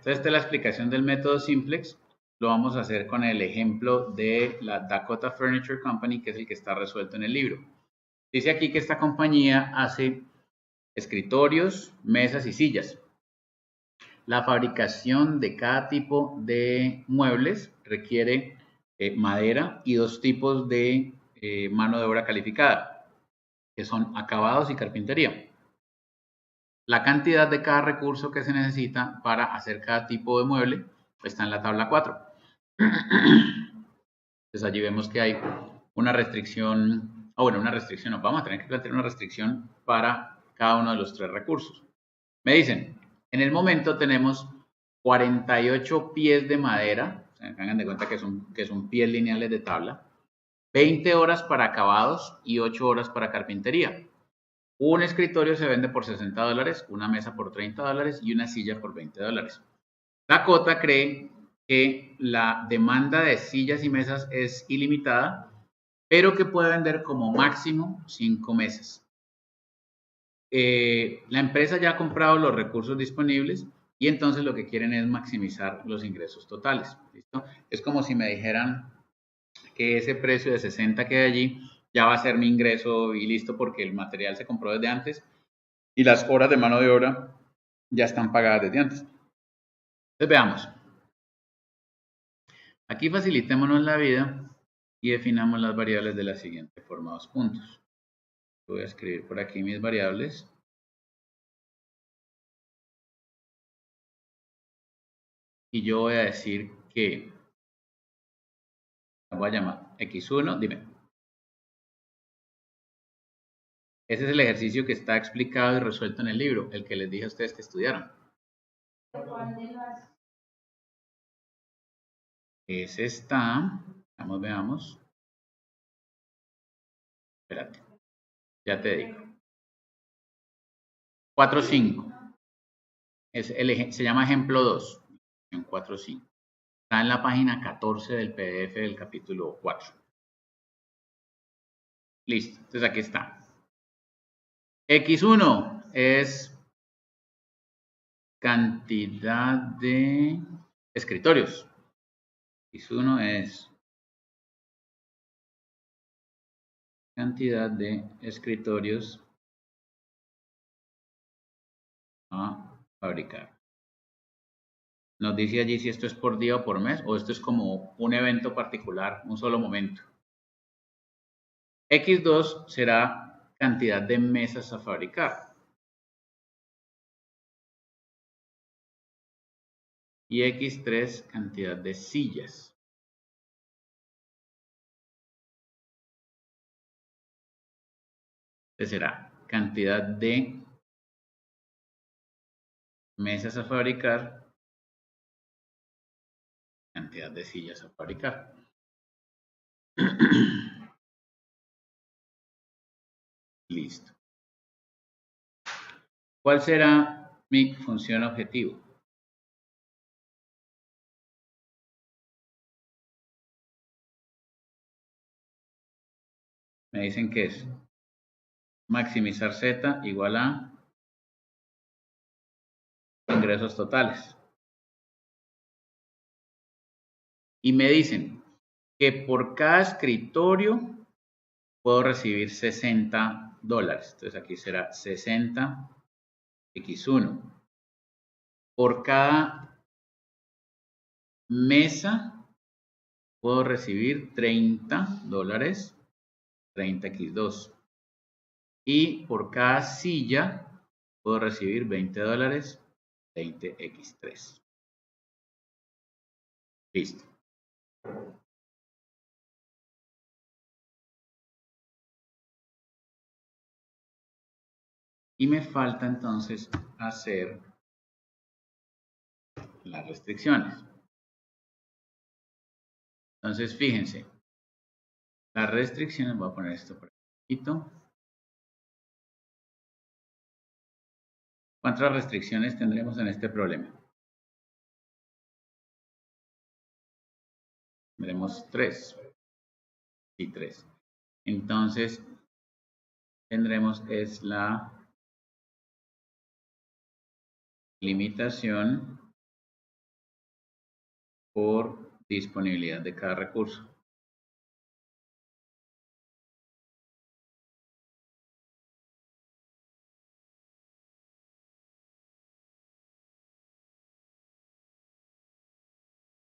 Entonces, esta es la explicación del método Simplex. Lo vamos a hacer con el ejemplo de la Dakota Furniture Company, que es el que está resuelto en el libro. Dice aquí que esta compañía hace escritorios, mesas y sillas. La fabricación de cada tipo de muebles requiere madera y dos tipos de mano de obra calificada, que son acabados y carpintería. La cantidad de cada recurso que se necesita para hacer cada tipo de mueble está en la tabla 4. Entonces allí vemos que hay una restricción, una restricción, nos vamos a tener que plantear una restricción para cada uno de los tres recursos. Me dicen, en el momento tenemos 48 pies de madera, o sea, hagan de cuenta que son pies lineales de tabla, 20 horas para acabados y 8 horas para carpintería. Un escritorio se vende por $60, una mesa por $30 y una silla por $20. Dakota cree que la demanda de sillas y mesas es ilimitada, pero que puede vender como máximo 5 mesas. La empresa ya ha comprado los recursos disponibles y entonces lo que quieren es maximizar los ingresos totales. ¿Listo? Es como si me dijeran que ese precio de 60 que hay allí ya va a ser mi ingreso y listo porque el material se compró desde antes y las horas de mano de obra ya están pagadas desde antes. Entonces veamos. Aquí facilitémonos la vida y definamos las variables de la siguiente forma: 2 puntos. Voy a escribir por aquí mis variables. Y yo voy a decir que la voy a llamar x1, dime. Ese es el ejercicio que está explicado y resuelto en el libro, el que les dije a ustedes que estudiaran. Ese está, veamos. Espérate, ya te digo. 4.5. Se llama ejemplo 2. 4.5. Está en la página 14 del PDF del capítulo 4. Listo, entonces aquí está. X1 es cantidad de escritorios. X1 es cantidad de escritorios a fabricar. Nos dice allí si esto es por día o por mes, o esto es como un evento particular, un solo momento. X2 será cantidad de mesas a fabricar. Y X3 cantidad de sillas. Entonces será cantidad de mesas a fabricar, cantidad de sillas a fabricar. Listo. ¿Cuál será mi función objetivo? Me dicen que es maximizar Z igual a ingresos totales. Y me dicen que por cada escritorio puedo recibir $60. Entonces aquí será 60 X1. Por cada mesa puedo recibir $30, 30x2. Y por cada silla puedo recibir $20, 20x3. Listo. Y me falta entonces hacer las restricciones. Entonces, fíjense, las restricciones, voy a poner esto por aquí. ¿Cuántas restricciones tendremos en este problema? Tendremos 3 y 3. Entonces, tendremos es la limitación por disponibilidad de cada recurso.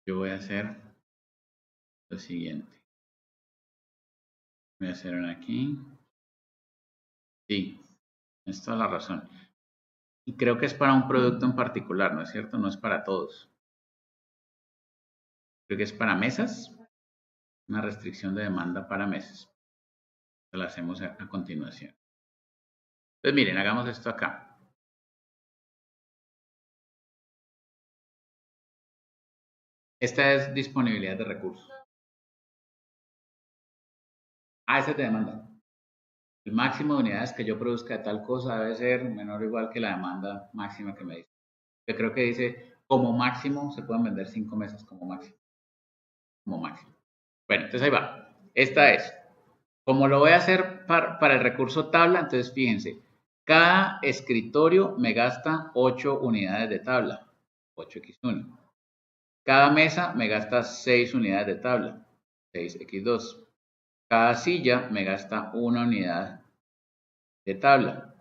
Yo voy a hacer lo siguiente. Voy a hacer una aquí. Sí, es toda la razón. Y creo que es para un producto en particular, ¿no es cierto? No es para todos. Creo que es para mesas. Una restricción de demanda para mesas. La hacemos a continuación. Entonces, miren, hagamos esto acá. Esta es disponibilidad de recursos. Esa es de demanda. El máximo de unidades que yo produzca de tal cosa debe ser menor o igual que la demanda máxima que me dice. Yo creo que dice, como máximo se pueden vender 5 mesas como máximo. Como máximo. Bueno, entonces ahí va. Esta es. Como lo voy a hacer para el recurso tabla, entonces fíjense, cada escritorio me gasta 8 unidades de tabla, 8x1. Cada mesa me gasta 6 unidades de tabla, 6x2. Cada silla me gasta 1 unidad de tabla.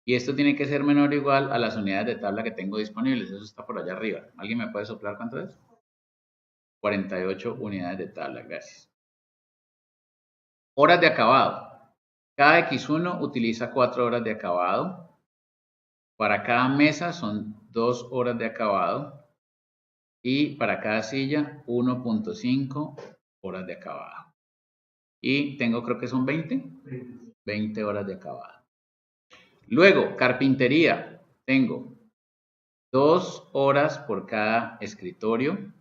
Y esto tiene que ser menor o igual a las unidades de tabla que tengo disponibles. Eso está por allá arriba. ¿Alguien me puede soplar cuánto es? 48 unidades de tabla, gracias. Horas de acabado. Cada X1 utiliza 4 horas de acabado. Para cada mesa son 2 horas de acabado. Y para cada silla 1.5 horas de acabado. Y tengo, creo que son 20 horas de acabado. Luego, carpintería. Tengo 2 horas por cada escritorio,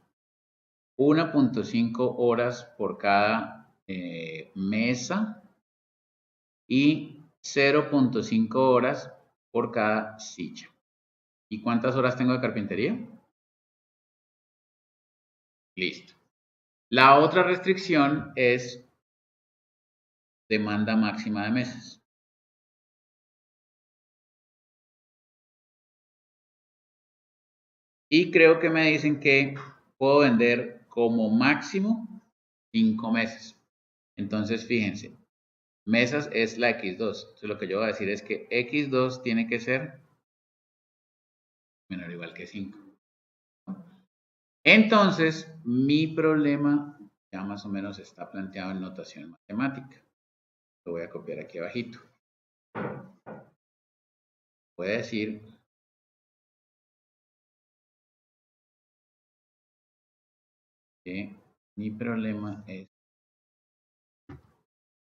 1.5 horas por cada mesa y 0.5 horas por cada silla. ¿Y cuántas horas tengo de carpintería? Listo. La otra restricción es demanda máxima de mesas. Y creo que me dicen que puedo vender como máximo 5 mesas. Entonces, fíjense, mesas es la X2. Entonces, lo que yo voy a decir es que X2 tiene que ser menor o igual que 5. Entonces, mi problema ya más o menos está planteado en notación matemática. Lo voy a copiar aquí abajito. Voy a decir que mi problema es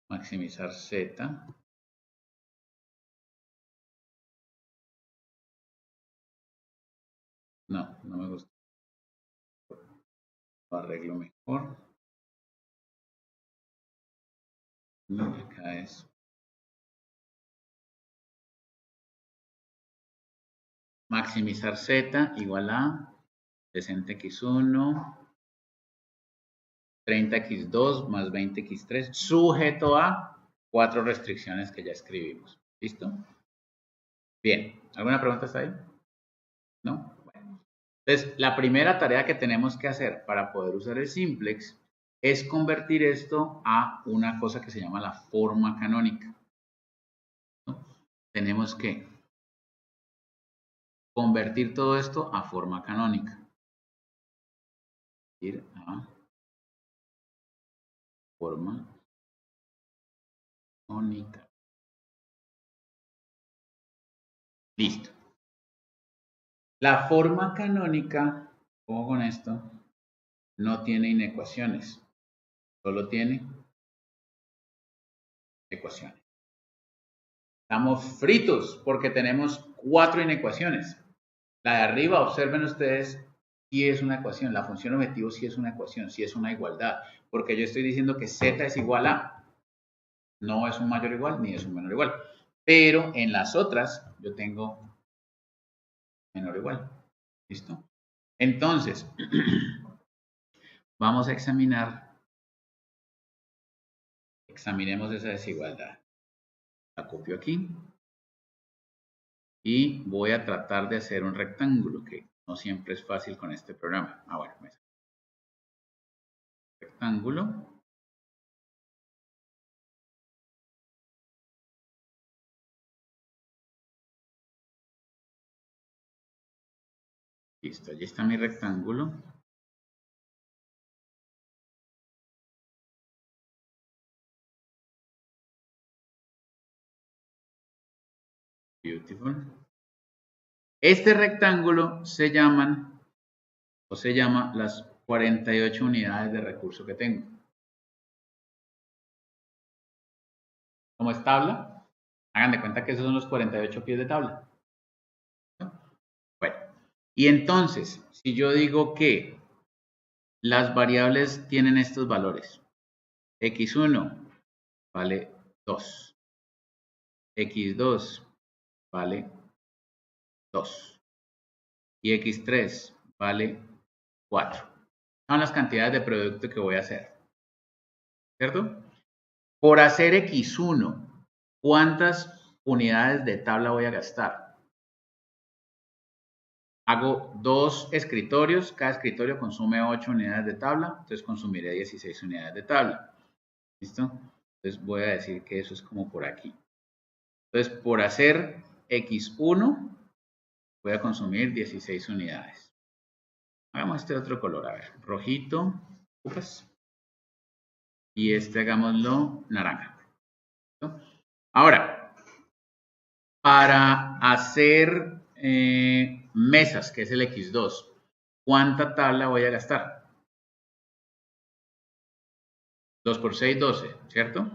maximizar Z. No, no me gusta. Lo arreglo mejor. Y acá es maximizar Z igual a 60x1, 30x2 más 20x3, sujeto a 4 restricciones que ya escribimos. ¿Listo? Bien. ¿Alguna pregunta hasta ahí? ¿No? Bueno. Entonces, la primera tarea que tenemos que hacer para poder usar el simplex es convertir esto a una cosa que se llama la forma canónica. ¿No? Tenemos que convertir todo esto a forma canónica. Ir a forma canónica. Listo. La forma canónica, ojo con esto, no tiene inecuaciones, solo tiene ecuaciones. Estamos fritos porque tenemos 4 inecuaciones. La de arriba, observen ustedes, sí es una ecuación. La función objetivo sí es una ecuación, sí es una igualdad. Porque yo estoy diciendo que z es igual a, no es un mayor igual ni es un menor igual. Pero en las otras yo tengo menor igual. ¿Listo? Entonces, vamos a examinemos esa desigualdad. La copio aquí. Y voy a tratar de hacer un rectángulo, que no siempre es fácil con este programa. Bueno, rectángulo. Listo, allí está mi rectángulo. Beautiful. Este rectángulo se llama las 48 unidades de recurso que tengo. Como es tabla, hagan de cuenta que esos son los 48 pies de tabla. Bueno, y entonces, si yo digo que las variables tienen estos valores, x1 vale 2, x2 vale 2 y x3 vale 4. Son las cantidades de producto que voy a hacer, ¿cierto? Por hacer x1, ¿cuántas unidades de tabla voy a gastar? Hago 2 escritorios, cada escritorio consume 8 unidades de tabla, entonces consumiré 16 unidades de tabla. ¿Listo? Entonces voy a decir que eso es como por aquí. Entonces, por hacer x1, voy a consumir 16 unidades. Hagamos este otro color, a ver, rojito, upas, y este hagámoslo naranja. ¿Listo? Ahora, para hacer mesas, que es el x2, ¿cuánta tabla voy a gastar? 2 por 6, 12, ¿cierto?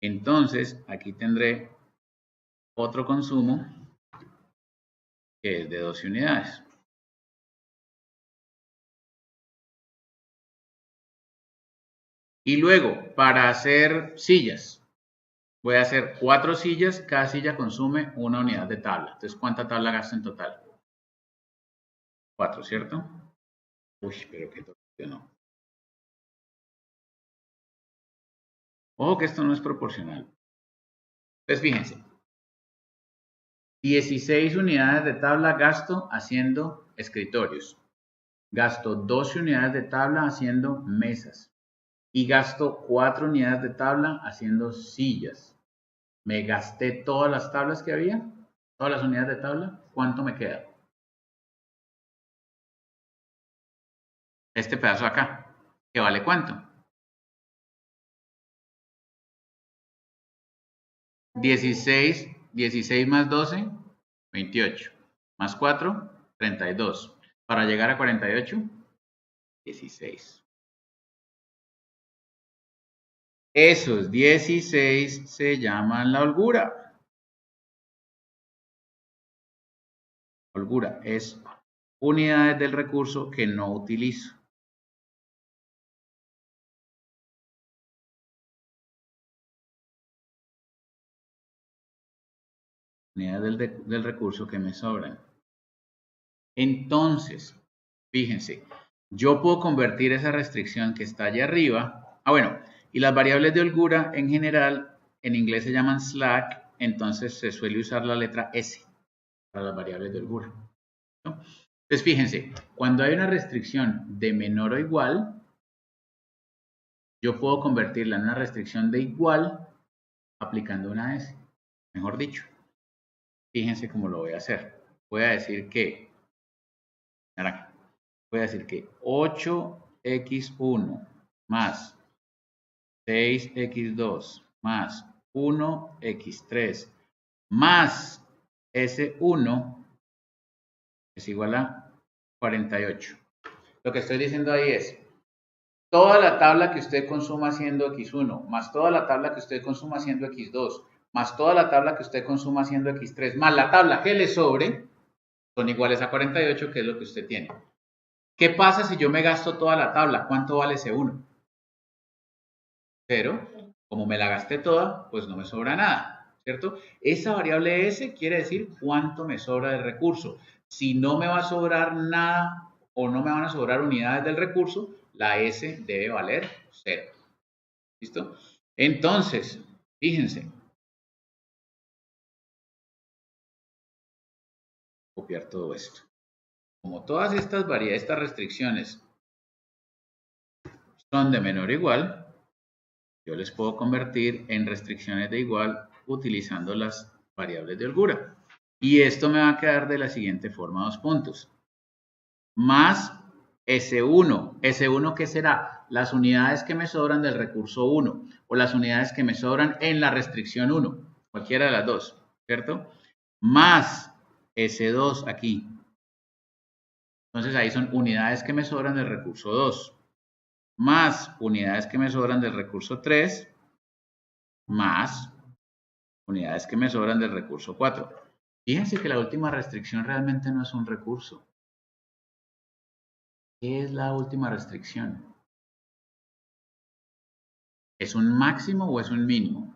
Entonces, aquí tendré otro consumo que es de 12 unidades. Y luego, para hacer sillas, voy a hacer 4 sillas, cada silla consume 1 unidad de tabla. Entonces, ¿cuánta tabla gasto en total? 4, ¿cierto? Uy, pero qué torpe, no. Ojo que esto no es proporcional. Entonces, fíjense. 16 unidades de tabla gasto haciendo escritorios. Gasto 12 unidades de tabla haciendo mesas. Y gasto 4 unidades de tabla haciendo sillas. Me gasté todas las tablas que había, todas las unidades de tabla. ¿Cuánto me queda? Este pedazo acá, ¿que vale cuánto? 16 más 12, 28. Más 4, 32. Para llegar a 48, 16. Esos 16 se llaman la holgura. Holgura es unidades del recurso que no utilizo. Unidades del recurso que me sobran. Entonces, fíjense, yo puedo convertir esa restricción que está allá arriba. Bueno, y las variables de holgura en general en inglés se llaman slack, entonces se suele usar la letra S para las variables de holgura, ¿no? Entonces, fíjense, cuando hay una restricción de menor o igual, yo puedo convertirla en una restricción de igual aplicando una S, mejor dicho. Fíjense cómo lo voy a hacer. Voy a decir que, voy a decir que 8x1 más 6x2 más 1x3 más S1 es igual a 48. Lo que estoy diciendo ahí es, toda la tabla que usted consuma haciendo x1, más toda la tabla que usted consuma haciendo x2, más toda la tabla que usted consuma haciendo x3, más la tabla que le sobre, son iguales a 48, que es lo que usted tiene. ¿Qué pasa si yo me gasto toda la tabla? ¿Cuánto vale C1? 0. Como me la gasté toda, pues no me sobra nada, ¿cierto? Esa variable S quiere decir cuánto me sobra del recurso. Si no me va a sobrar nada o no me van a sobrar unidades del recurso, la S debe valer 0. ¿Listo? Entonces, fíjense. Copiar todo esto. Como todas estas restricciones son de menor o igual, yo les puedo convertir en restricciones de igual utilizando las variables de holgura. Y esto me va a quedar de la siguiente forma, 2 puntos. Más S1. ¿S1 qué será? Las unidades que me sobran del recurso 1 o las unidades que me sobran en la restricción 1. Cualquiera de las dos, ¿cierto? Más S2 aquí. Entonces ahí son unidades que me sobran del recurso 2. Más unidades que me sobran del recurso 3. Más unidades que me sobran del recurso 4. Fíjense que la última restricción realmente no es un recurso. ¿Qué es la última restricción? ¿Es un máximo o es un mínimo?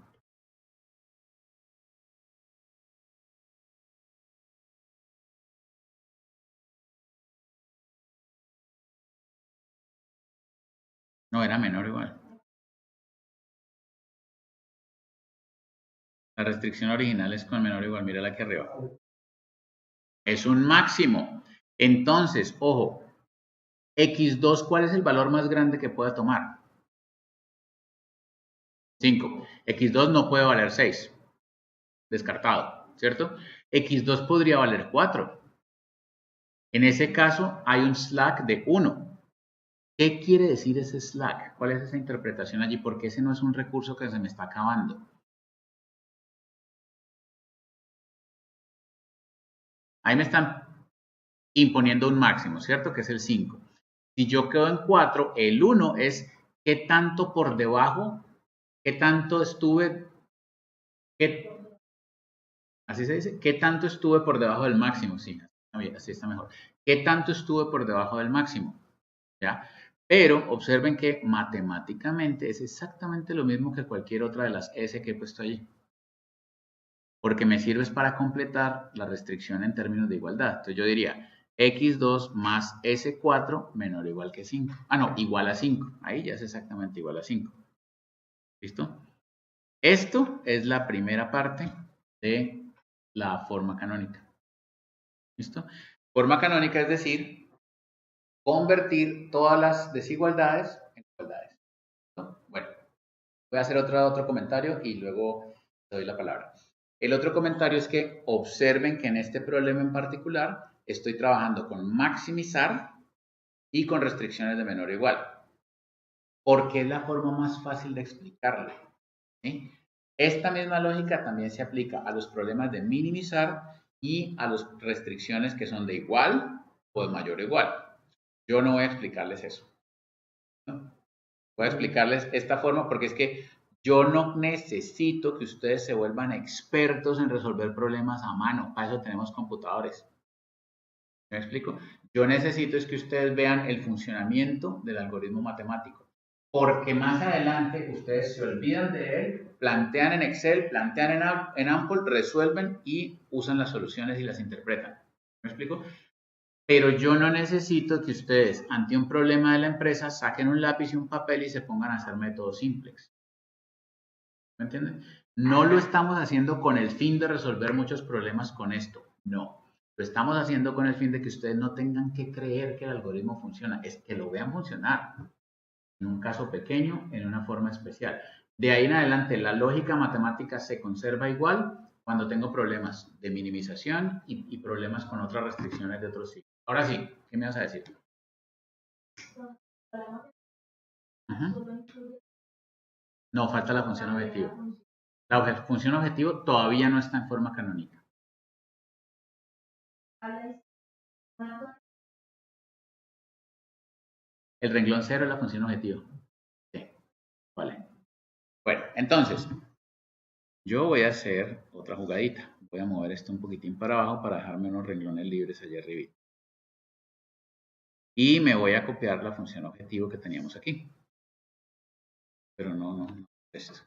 No, era menor o igual. La restricción original es con menor o igual. Mírala aquí arriba. Es un máximo. Entonces, ojo, x2, ¿cuál es el valor más grande que pueda tomar? 5. X2 no puede valer 6. Descartado, ¿cierto? X2 podría valer 4. En ese caso, hay un slack de 1. ¿Qué quiere decir ese slack? ¿Cuál es esa interpretación allí? Porque ese no es un recurso que se me está acabando. Ahí me están imponiendo un máximo, ¿cierto? Que es el 5. Si yo quedo en 4, el 1 es qué tanto por debajo, qué tanto estuve, así se dice, qué tanto estuve por debajo del máximo, sí, así está mejor. ¿Qué tanto estuve por debajo del máximo? ¿Ya? Pero observen que matemáticamente es exactamente lo mismo que cualquier otra de las S que he puesto allí. Porque me sirve para completar la restricción en términos de igualdad. Entonces yo diría x2 más s4 menor o igual que 5. Ah, no, igual a 5. Ahí ya es exactamente igual a 5. ¿Listo? Esto es la primera parte de la forma canónica. ¿Listo? Forma canónica es decir, convertir todas las desigualdades en igualdades. ¿No? Bueno, voy a hacer otro comentario y luego te doy la palabra. El otro comentario es que observen que en este problema en particular estoy trabajando con maximizar y con restricciones de menor o igual, porque es la forma más fácil de explicarlo. ¿Sí? Esta misma lógica también se aplica a los problemas de minimizar y a las restricciones que son de igual o de mayor o igual. Yo no voy a explicarles eso. ¿No? Voy a explicarles esta forma porque es que yo no necesito que ustedes se vuelvan expertos en resolver problemas a mano. Para eso tenemos computadores. ¿Me explico? Yo necesito es que ustedes vean el funcionamiento del algoritmo matemático. Porque más adelante ustedes se olvidan de él, plantean en Excel, plantean en Ample, resuelven y usan las soluciones y las interpretan. ¿Me explico? Pero yo no necesito que ustedes, ante un problema de la empresa, saquen un lápiz y un papel y se pongan a hacer métodos simples. ¿Me entienden? No lo estamos haciendo con el fin de resolver muchos problemas con esto. No. Lo estamos haciendo con el fin de que ustedes no tengan que creer que el algoritmo funciona. Es que lo vean funcionar. En un caso pequeño, en una forma especial. De ahí en adelante, la lógica matemática se conserva igual cuando tengo problemas de minimización y problemas con otras restricciones de otros tipos. Ahora sí, ¿qué me vas a decir? No, falta la función objetivo. La función objetivo todavía no está en forma canónica. El renglón 0 es la función objetivo. Sí, vale. Bueno, entonces, yo voy a hacer otra jugadita. Voy a mover esto un poquitín para abajo para dejarme unos renglones libres allá arriba. Y me voy a copiar la función objetivo que teníamos aquí. Pero no es eso.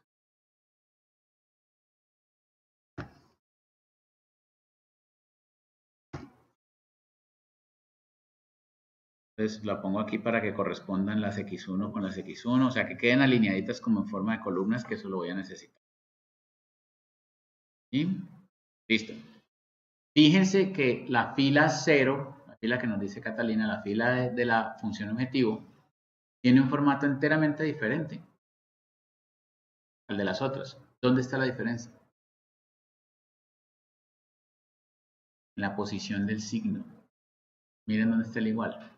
Entonces la pongo aquí para que correspondan las X1 con las X1, o sea que queden alineaditas como en forma de columnas, que eso lo voy a necesitar. ¿Sí? Listo. Fíjense que la fila 0, la fila que nos dice Catalina, la fila de la función objetivo, tiene un formato enteramente diferente al de las otras. ¿Dónde está la diferencia? En la posición del signo. Miren dónde está el igual.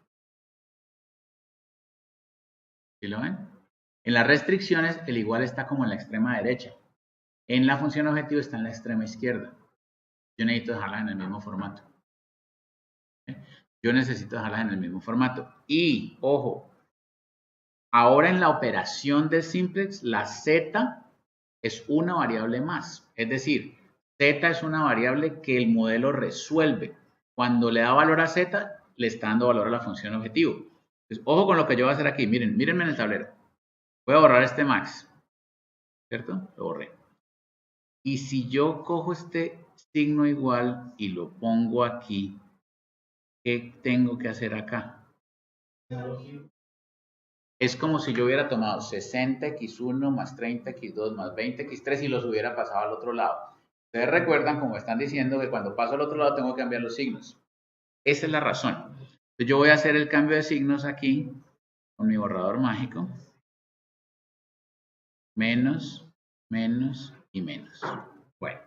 ¿Sí lo ven? En las restricciones, el igual está como en la extrema derecha. En la función objetivo está en la extrema izquierda. Yo necesito dejarla en el mismo formato. Yo necesito dejarla en el mismo formato. Y, ojo, ahora en la operación de simplex, la z es una variable más. Es decir, z es una variable que el modelo resuelve. Cuando le da valor a z, le está dando valor a la función objetivo. Entonces, ojo con lo que yo voy a hacer aquí. Miren, mírenme en el tablero. Voy a borrar este max. ¿Cierto? Lo borré. Y si yo cojo este signo igual y lo pongo aquí, ¿qué tengo que hacer acá? Es como si yo hubiera tomado 60x1 más 30x2 más 20x3 y los hubiera pasado al otro lado. Ustedes recuerdan, como están diciendo, que cuando paso al otro lado tengo que cambiar los signos. Esa es la razón. Entonces yo voy a hacer el cambio de signos aquí con mi borrador mágico. Menos, menos y menos. Bueno,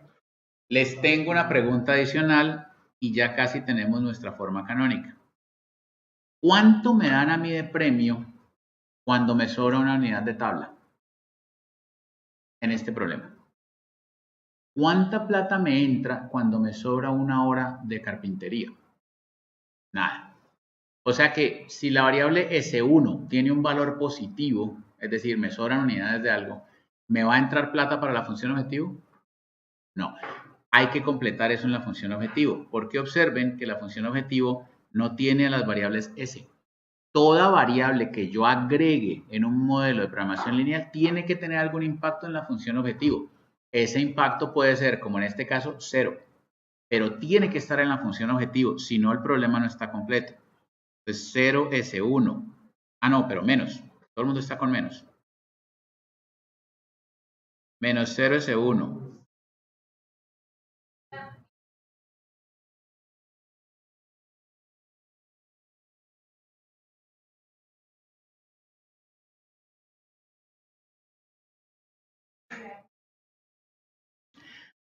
les tengo una pregunta adicional y ya casi tenemos nuestra forma canónica. ¿Cuánto me dan a mí de premio cuando me sobra una unidad de tabla en este problema? ¿Cuánta plata me entra cuando me sobra una hora de carpintería? Nada. O sea que si la variable S1 tiene un valor positivo, es decir, me sobran unidades de algo, ¿me va a entrar plata para la función objetivo? No. Hay que completar eso en la función objetivo, porque observen que la función objetivo no tiene a las variables S. Toda variable que yo agregue en un modelo de programación lineal tiene que tener algún impacto en la función objetivo. Ese impacto puede ser, como en este caso, 0, pero tiene que estar en la función objetivo, si no el problema no está completo. Entonces 0S1. Ah, no, pero menos. Todo el mundo está con menos. Menos 0S1.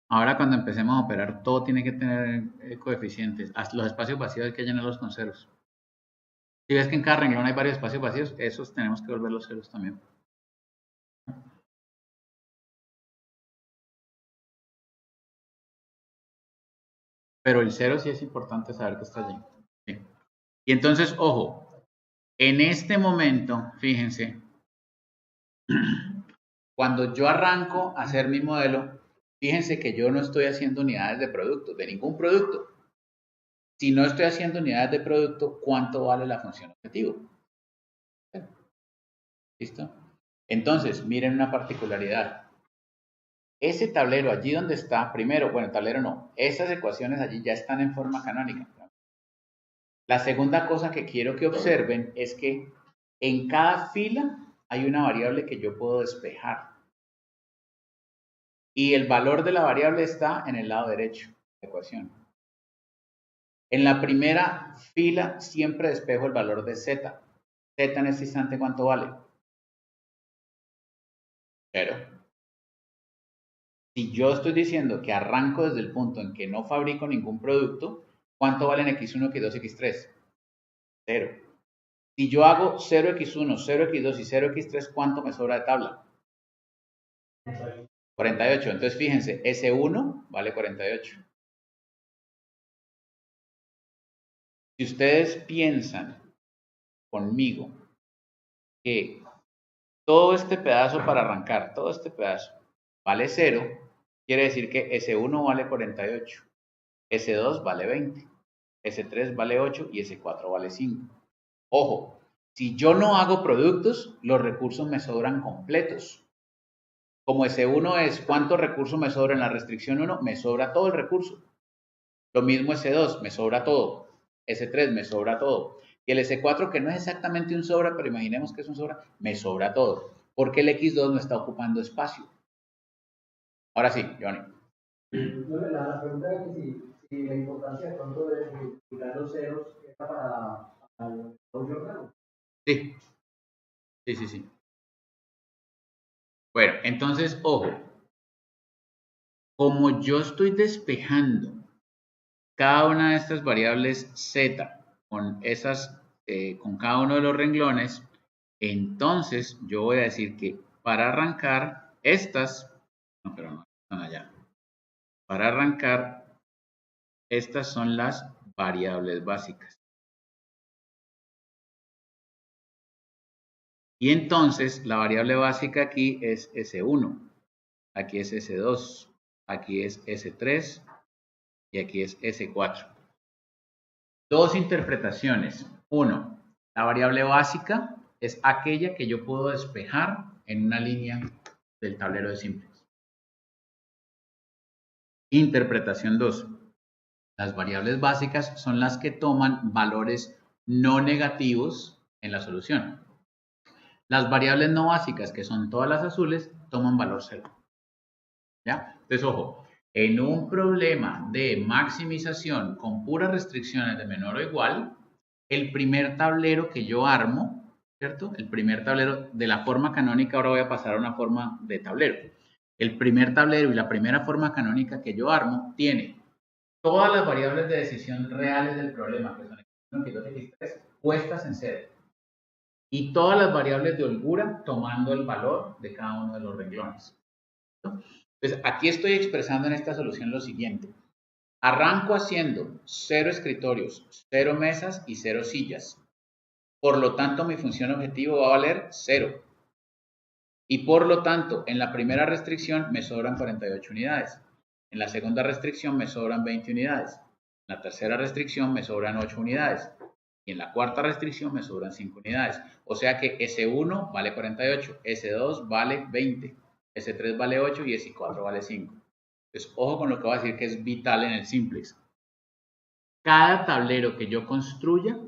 Ahora cuando empecemos a operar, todo tiene que tener coeficientes. Hasta los espacios vacíos hay que llenarlos con ceros. Si ves que en cada renglón hay varios espacios vacíos, esos tenemos que volver los ceros también. Pero el cero sí es importante saber que está allí. Sí. Y entonces, ojo, en este momento, fíjense, cuando yo arranco a hacer mi modelo, fíjense que yo no estoy haciendo unidades de producto, de ningún producto. Si no estoy haciendo unidades de producto, ¿cuánto vale la función objetivo? ¿Listo? Entonces, miren una particularidad. Ese tablero allí donde está, primero, bueno, tablero no, esas ecuaciones allí ya están en forma canónica. La segunda cosa que quiero que observen es que en cada fila hay una variable que yo puedo despejar. Y el valor de la variable está en el lado derecho de la ecuación. En la primera fila siempre despejo el valor de z. Z en este instante, ¿cuánto vale? 0. Si yo estoy diciendo que arranco desde el punto en que no fabrico ningún producto, ¿cuánto valen x1, x2, x3? 0. Si yo hago 0x1, 0x2 y 0x3, ¿cuánto me sobra de tabla? 48. Entonces, fíjense, S1 vale 48. Si ustedes piensan conmigo que todo este pedazo para arrancar, todo este pedazo, vale 0, quiere decir que S1 vale 48, S2 vale 20, S3 vale 8 y S4 vale 5. Ojo, si yo no hago productos, los recursos me sobran completos. Como S1 es cuántos recursos me sobra en la restricción 1, me sobra todo el recurso. Lo mismo S2, me sobra todo. S3, me sobra todo. Y el S4, que no es exactamente un sobra, pero imaginemos que es un sobra, me sobra todo. Porque el X2 no está ocupando espacio. Ahora sí, Johnny. La pregunta es que si la importancia de pronto de quitar los ceros está para el jornal. Sí. Sí, sí, sí. Bueno, entonces, ojo, como yo estoy despejando cada una de estas variables z con con cada uno de los renglones, entonces yo voy a decir que para arrancar estas, no, pero no están allá. Para arrancar, estas son las variables básicas. Y entonces la variable básica aquí es S1, aquí es S2, aquí es S3 y aquí es S4. Dos interpretaciones. Uno, la variable básica es aquella que yo puedo despejar en una línea del tablero de simplex. Interpretación 2. Las variables básicas son las que toman valores no negativos en la solución. Las variables no básicas, que son todas las azules, toman valor 0. ¿Ya? Entonces, ojo, en un problema de maximización con puras restricciones de menor o igual, el primer tablero que yo armo, ¿cierto? El primer tablero de la forma canónica, ahora voy a pasar a una forma de tablero. El primer tablero y la primera forma canónica que yo armo tiene todas las variables de decisión reales del problema, que son x1, x2, x3, puestas en 0. Y todas las variables de holgura tomando el valor de cada uno de los renglones. Entonces, aquí estoy expresando en esta solución lo siguiente. Arranco haciendo 0 escritorios, 0 mesas y 0 sillas. Por lo tanto, mi función objetivo va a valer 0. Y por lo tanto, en la primera restricción me sobran 48 unidades. En la segunda restricción me sobran 20 unidades. En la tercera restricción me sobran 8 unidades. Y en la cuarta restricción me sobran 5 unidades. O sea que S1 vale 48, S2 vale 20, S3 vale 8 y S4 vale 5. Entonces, ojo con lo que voy a decir que es vital en el simplex. Cada tablero que yo construya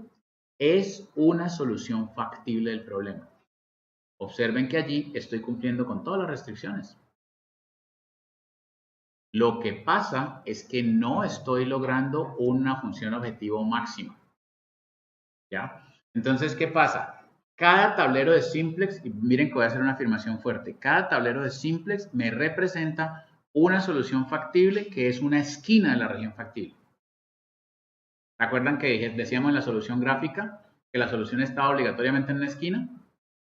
es una solución factible del problema. Observen que allí estoy cumpliendo con todas las restricciones. Lo que pasa es que no estoy logrando una función objetivo máxima. ¿Ya? Entonces, ¿qué pasa? Cada tablero de simplex, y miren que voy a hacer una afirmación fuerte, cada tablero de simplex me representa una solución factible que es una esquina de la región factible. ¿Se acuerdan que decíamos en la solución gráfica que la solución estaba obligatoriamente en una esquina?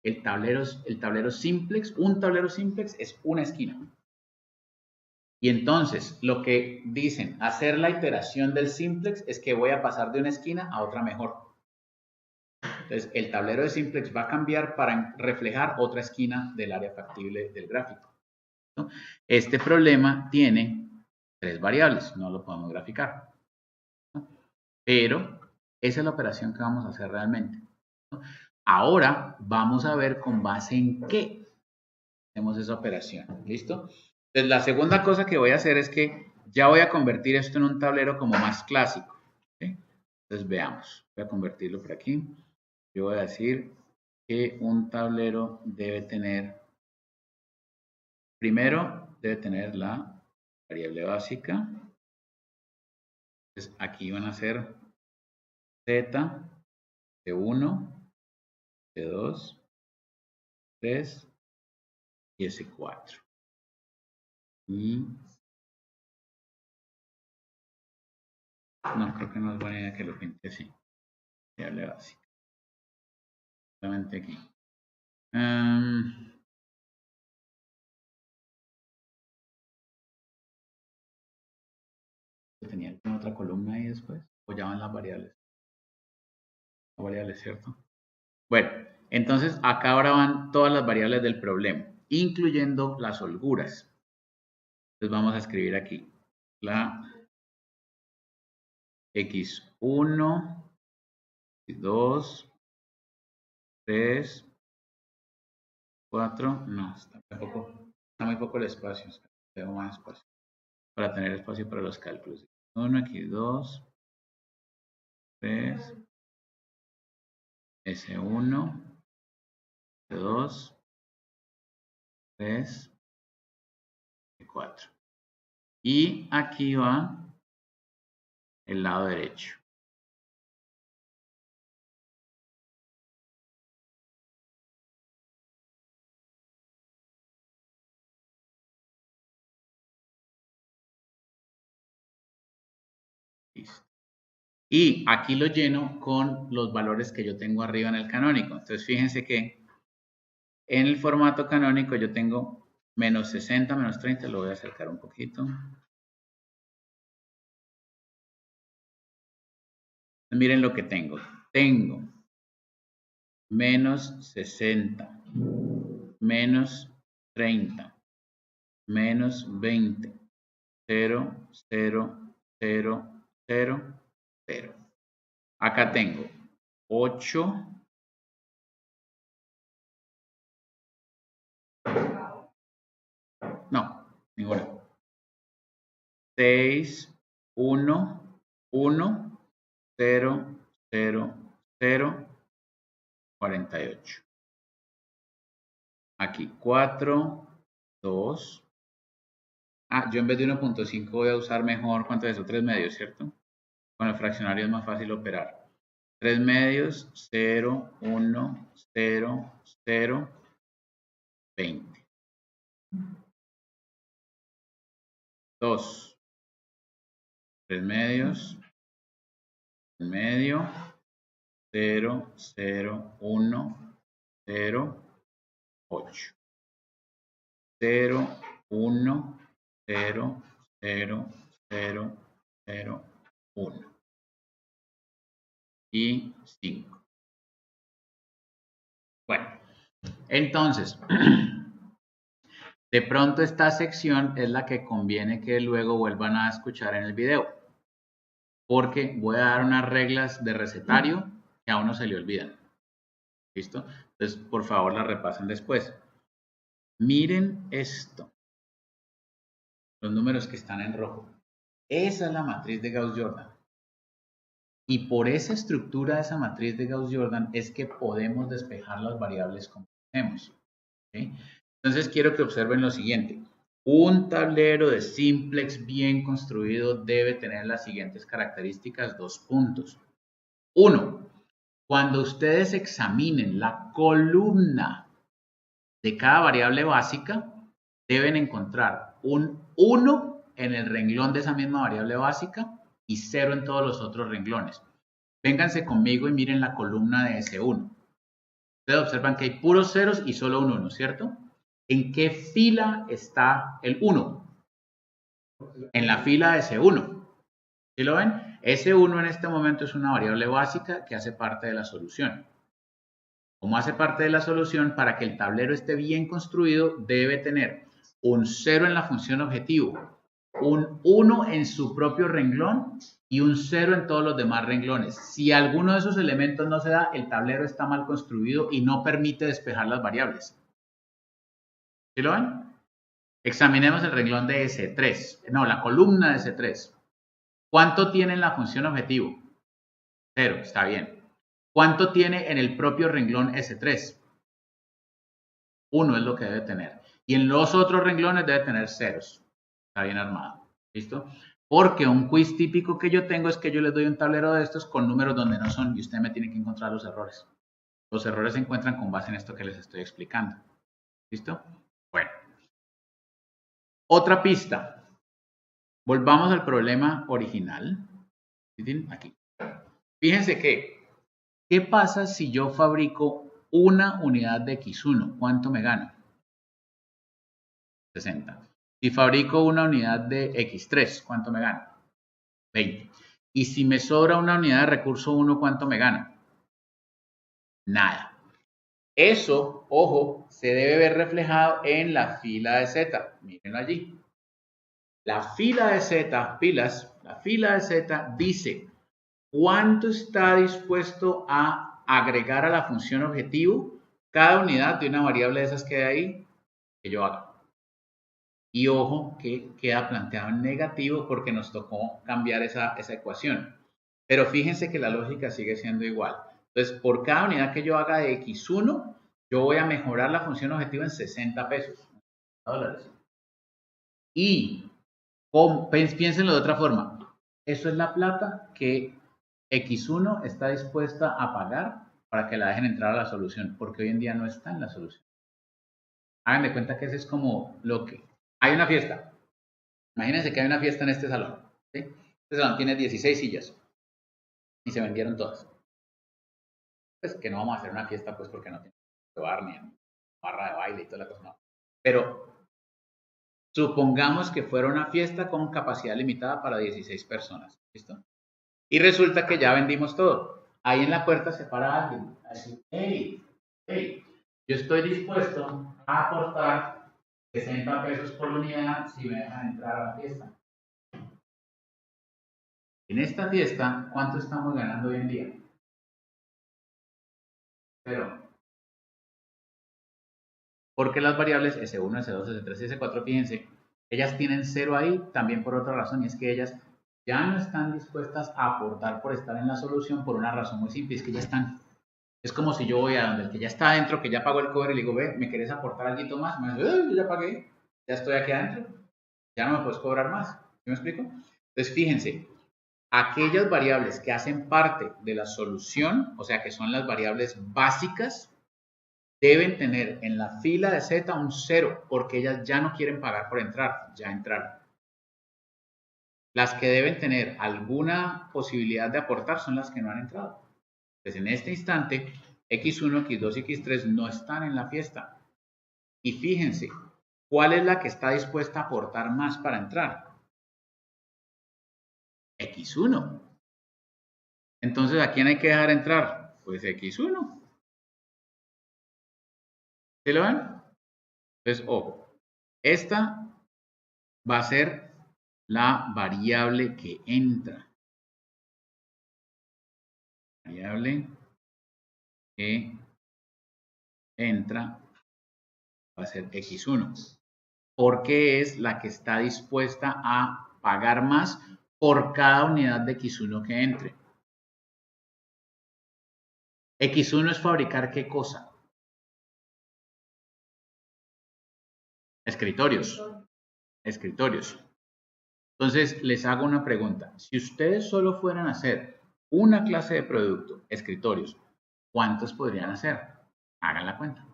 El tablero simplex, un tablero simplex es una esquina. Y entonces, lo que dicen, hacer la iteración del simplex es que voy a pasar de una esquina a otra mejor. Entonces, el tablero de simplex va a cambiar para reflejar otra esquina del área factible del gráfico, ¿no? Este problema tiene 3 variables, no lo podemos graficar, ¿no? Pero esa es la operación que vamos a hacer realmente, ¿no? Ahora vamos a ver con base en qué hacemos esa operación, ¿listo? Entonces, la segunda cosa que voy a hacer es que ya voy a convertir esto en un tablero como más clásico, ¿sí? Entonces, veamos, voy a convertirlo por aquí. Yo voy a decir que un tablero debe tener, primero debe tener la variable básica. Entonces aquí van a ser z, c1, c2, 3 y s4. Y no, creo que no es buena idea que lo pinte así. Variable básica. Solamente aquí. ¿Tenía alguna otra columna ahí después? ¿O ya van las variables? Las variables, ¿cierto? Bueno, entonces acá ahora van todas las variables del problema, incluyendo las holguras. Entonces vamos a escribir aquí la x1, x2, 3, 4, no, está muy poco el espacio, tengo más espacio para tener espacio para los cálculos. 1, x2, 3, s1, s2, 3, 4. Y aquí va el lado derecho. Y aquí lo lleno con los valores que yo tengo arriba en el canónico. Entonces, fíjense que en el formato canónico yo tengo menos 60, menos 30, lo voy a acercar un poquito. Miren lo que tengo. Tengo menos 60, menos 30, menos 20, 0, 0, 0, 0, 0. Acá tengo 8, no, ninguna. 6, 1, 1, 0, 0, 0, 48. Aquí 4, 2. Yo en vez de 1.5 voy a usar mejor, ¿cuánto es eso? 3 medios, ¿cierto? Con el fraccionario es más fácil operar. 3 medios, 0, 1, 0, 0, 20. 2. 3 medios, 1 medio, 0, 0, 1, 0, 8. 0, 1, 0, 0, 0, 0, 1. Y 5. Bueno, entonces, de pronto esta sección es la que conviene que luego vuelvan a escuchar en el video, porque voy a dar unas reglas de recetario que a uno se le olvidan. ¿Listo? Entonces, por favor, las repasen después. Miren esto, los números que están en rojo. Esa es la matriz de Gauss-Jordan. Y por esa estructura de esa matriz de Gauss-Jordan es que podemos despejar las variables como hacemos. ¿Sí? Entonces quiero que observen lo siguiente. Un tablero de simplex bien construido debe tener las siguientes características, 2 puntos. 1. Cuando ustedes examinen la columna de cada variable básica, deben encontrar un 1 en el renglón de esa misma variable básica y 0 en todos los otros renglones. Vénganse conmigo y miren la columna de S1. Ustedes observan que hay puros ceros y solo un 1, ¿cierto? ¿En qué fila está el 1? En la fila de S1. ¿Sí lo ven? S1 en este momento es una variable básica que hace parte de la solución. Como hace parte de la solución, para que el tablero esté bien construido, debe tener un 0 en la función objetivo, un 1 en su propio renglón y un 0 en todos los demás renglones. Si alguno de esos elementos no se da, el tablero está mal construido y no permite despejar las variables. ¿Sí lo ven? Examinemos el renglón de S3. No, la columna de S3. ¿Cuánto tiene en la función objetivo? 0, está bien. ¿Cuánto tiene en el propio renglón S3? 1 es lo que debe tener. Y en los otros renglones debe tener ceros. Está bien armado. ¿Listo? Porque un quiz típico que yo tengo es que yo les doy un tablero de estos con números donde no son y usted me tiene que encontrar los errores. Los errores se encuentran con base en esto que les estoy explicando. ¿Listo? Bueno. Otra pista. Volvamos al problema original. Aquí. Fíjense que, ¿qué pasa si yo fabrico una unidad de X1? ¿Cuánto me gano? 60. Si fabrico una unidad de X3, ¿cuánto me gano? 20. Y si me sobra una unidad de recurso 1, ¿cuánto me gano? Nada. Eso, ojo, se debe ver reflejado en la fila de Z. Mírenlo allí. La fila de Z, pilas, la fila de Z dice cuánto está dispuesto a agregar a la función objetivo cada unidad de una variable de esas que hay ahí que yo haga. Y ojo que queda planteado en negativo porque nos tocó cambiar esa ecuación. Pero fíjense que la lógica sigue siendo igual. Entonces, por cada unidad que yo haga de X1, yo voy a mejorar la función objetivo en 60 pesos. $60. Y piénsenlo de otra forma. Eso es la plata que X1 está dispuesta a pagar para que la dejen entrar a la solución, porque hoy en día no está en la solución. Hagan de cuenta que ese es como lo que... Hay una fiesta. Imagínense que hay una fiesta en este salón. ¿Sí? Este salón tiene 16 sillas. y se vendieron todas. Pues que no vamos a hacer una fiesta, pues porque no tenemos bar ni barra de baile y toda la cosa, no. Pero supongamos que fuera una fiesta con capacidad limitada para 16 personas, ¿listo? Y resulta que ya vendimos todo. Ahí en la puerta se para alguien a decir, hey, yo estoy dispuesto a aportar 60 pesos por unidad si me dejan entrar a la fiesta. En esta fiesta, ¿cuánto estamos ganando hoy en día? 0. Porque las variables S1, S2, S3 y S4, fíjense, ellas tienen 0 ahí también por otra razón, y es que ellas ya no están dispuestas a aportar por estar en la solución por una razón muy simple, es que ya están. Es como si yo voy a donde el que ya está adentro, que ya pagó el cover y le digo, ve, ¿me querés aportar algo más? Me dice, yo ya pagué, ya estoy aquí adentro, ya no me puedes cobrar más. ¿Sí me explico? Entonces, fíjense, aquellas variables que hacen parte de la solución, o sea, que son las variables básicas, deben tener en la fila de Z un 0, porque ellas ya no quieren pagar por entrar, ya entraron. Las que deben tener alguna posibilidad de aportar son las que no han entrado. Entonces, en este instante, X1, X2 y X3 no están en la fiesta. Y fíjense, ¿cuál es la que está dispuesta a aportar más para entrar? X1. Entonces, ¿a quién hay que dejar entrar? Pues X1. ¿Sí lo ven? Entonces, ojo, esta va a ser la variable que entra. Variable que entra va a ser X1. Porque es la que está dispuesta a pagar más por cada unidad de X1 que entre. X1 es fabricar ¿qué cosa? Escritorios. Escritorios. Entonces, les hago una pregunta. Si ustedes solo fueran a hacer una clase de producto, escritorios, ¿cuántos podrían hacer? Hagan la cuenta.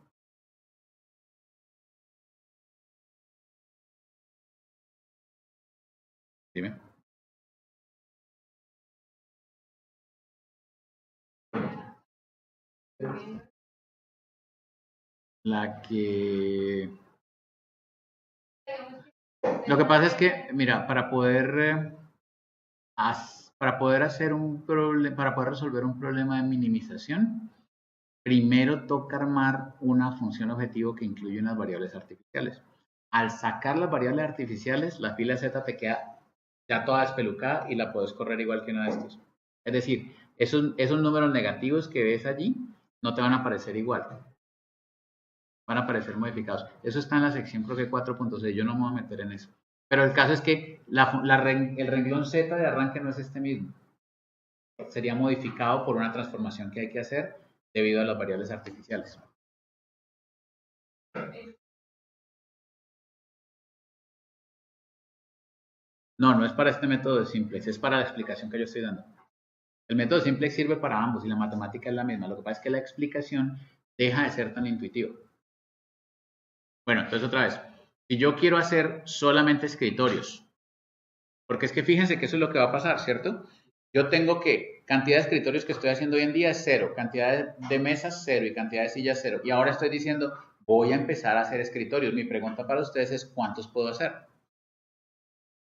Dime. La que... Lo que pasa es que, mira, para poder hacer un problema, para poder resolver un problema de minimización, primero toca armar una función objetivo que incluye unas variables artificiales. Al sacar las variables artificiales, la fila Z te queda ya toda despelucada y la puedes correr igual que una de estos. Es decir, esos números negativos que ves allí no te van a aparecer igual. Van a aparecer modificados. Eso está en la sección creo que 4.6. Yo no me voy a meter en eso. Pero el caso es que el renglón Z de arranque no es este mismo. Sería modificado por una transformación que hay que hacer debido a las variables artificiales. No, no es para este método de simplex, es para la explicación que yo estoy dando. El método de simplex sirve para ambos y la matemática es la misma. Lo que pasa es que la explicación deja de ser tan intuitiva. Bueno, entonces otra vez, si yo quiero hacer solamente escritorios, porque es que fíjense que eso es lo que va a pasar, ¿cierto? Yo tengo que cantidad de escritorios que estoy haciendo hoy en día es 0, cantidad de mesas 0 y cantidad de sillas 0. Y ahora estoy diciendo, voy a empezar a hacer escritorios. Mi pregunta para ustedes es, ¿cuántos puedo hacer?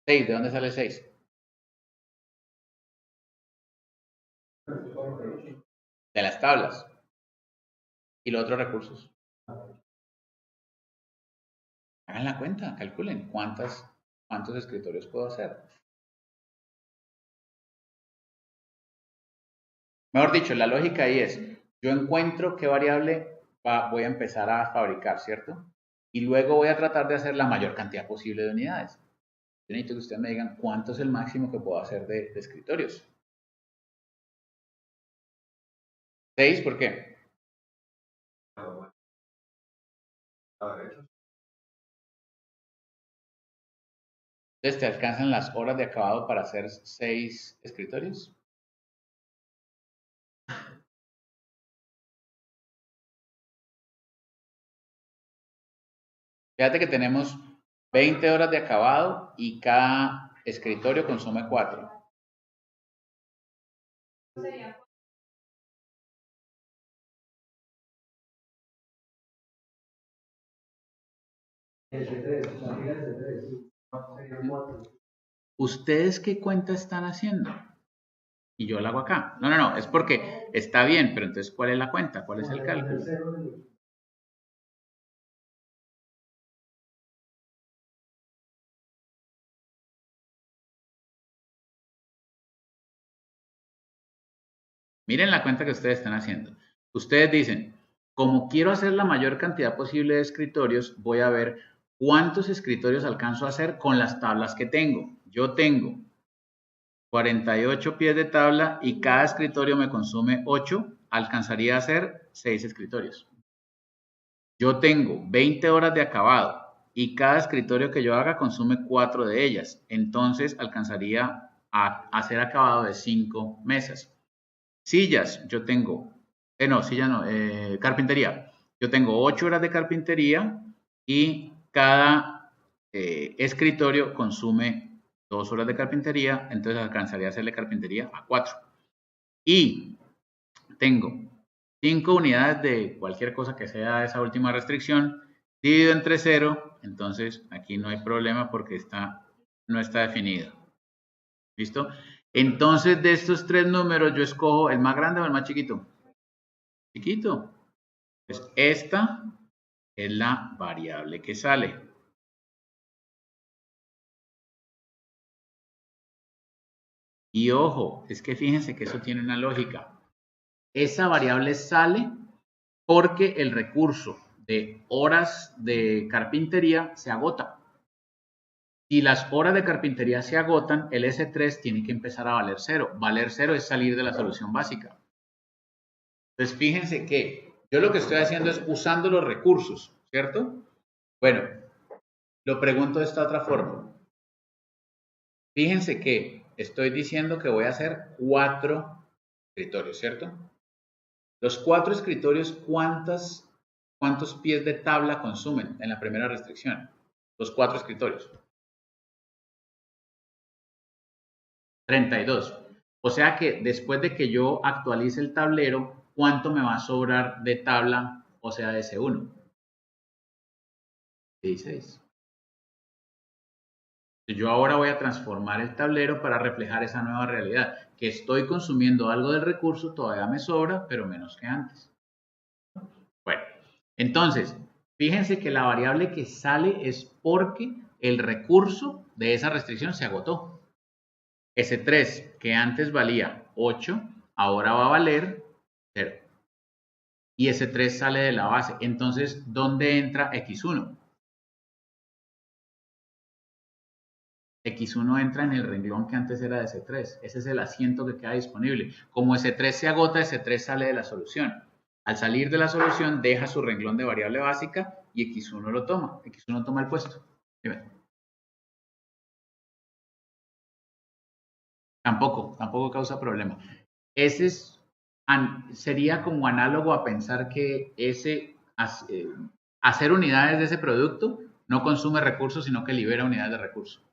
6, ¿de dónde sale 6? De las tablas. ¿Y los otros recursos? Hagan la cuenta, calculen cuántos escritorios puedo hacer. Mejor dicho, la lógica ahí es, yo encuentro qué variable voy a empezar a fabricar, ¿cierto? Y luego voy a tratar de hacer la mayor cantidad posible de unidades. Yo necesito que ustedes me digan cuánto es el máximo que puedo hacer de escritorios. 6, ¿por qué? Entonces, ¿te alcanzan las horas de acabado para hacer 6 escritorios? Fíjate que tenemos 20 horas de acabado y cada escritorio consume 4. ¿Ustedes qué cuenta están haciendo? Y yo la hago acá. No, no, no, es porque está bien, pero entonces, ¿cuál es la cuenta? ¿Cuál es el cálculo? Miren la cuenta que ustedes están haciendo. Ustedes dicen, como quiero hacer la mayor cantidad posible de escritorios, voy a ver cuántos escritorios alcanzo a hacer con las tablas que tengo. Yo tengo 48 pies de tabla y cada escritorio me consume 8, alcanzaría a hacer 6 escritorios. Yo tengo 20 horas de acabado y cada escritorio que yo haga consume 4 de ellas, entonces alcanzaría a hacer acabado de 5 mesas. Sillas, yo tengo, carpintería. Yo tengo 8 horas de carpintería y cada escritorio consume 2 horas de carpintería, entonces alcanzaría a hacerle carpintería a 4. Y tengo 5 unidades de cualquier cosa que sea esa última restricción, dividido entre 0, entonces aquí no hay problema porque no está definido. ¿Listo? Entonces, de estos 3 números, yo escojo el más grande o el más chiquito. Chiquito. Pues esta es la variable que sale. Y ojo, es que fíjense que eso tiene una lógica. Esa variable sale porque el recurso de horas de carpintería se agota. Si las horas de carpintería se agotan, el S3 tiene que empezar a valer 0. Valer 0 es salir de la solución básica. Entonces, fíjense que yo lo que estoy haciendo es usando los recursos, ¿cierto? Bueno, lo pregunto de esta otra forma. Fíjense que estoy diciendo que voy a hacer 4 escritorios, ¿cierto? Los 4 escritorios, ¿cuántos pies de tabla consumen en la primera restricción? Los 4 escritorios. 32. O sea que después de que yo actualice el tablero, ¿cuánto me va a sobrar de tabla, o sea, de S1? 16. Yo ahora voy a transformar el tablero para reflejar esa nueva realidad, que estoy consumiendo algo del recurso, todavía me sobra, pero menos que antes. Bueno, entonces, fíjense que la variable que sale es porque el recurso de esa restricción se agotó. S3, que antes valía 8, ahora va a valer 0. Y S3 sale de la base. Entonces, ¿dónde entra X1? X1 entra en el renglón que antes era de S3. Ese es el asiento que queda disponible. Como S3 se agota, S3 sale de la solución. Al salir de la solución, deja su renglón de variable básica y X1 lo toma. X1 toma el puesto. Tampoco causa problema. Ese sería como análogo a pensar que hacer unidades de ese producto no consume recursos, sino que libera unidades de recursos.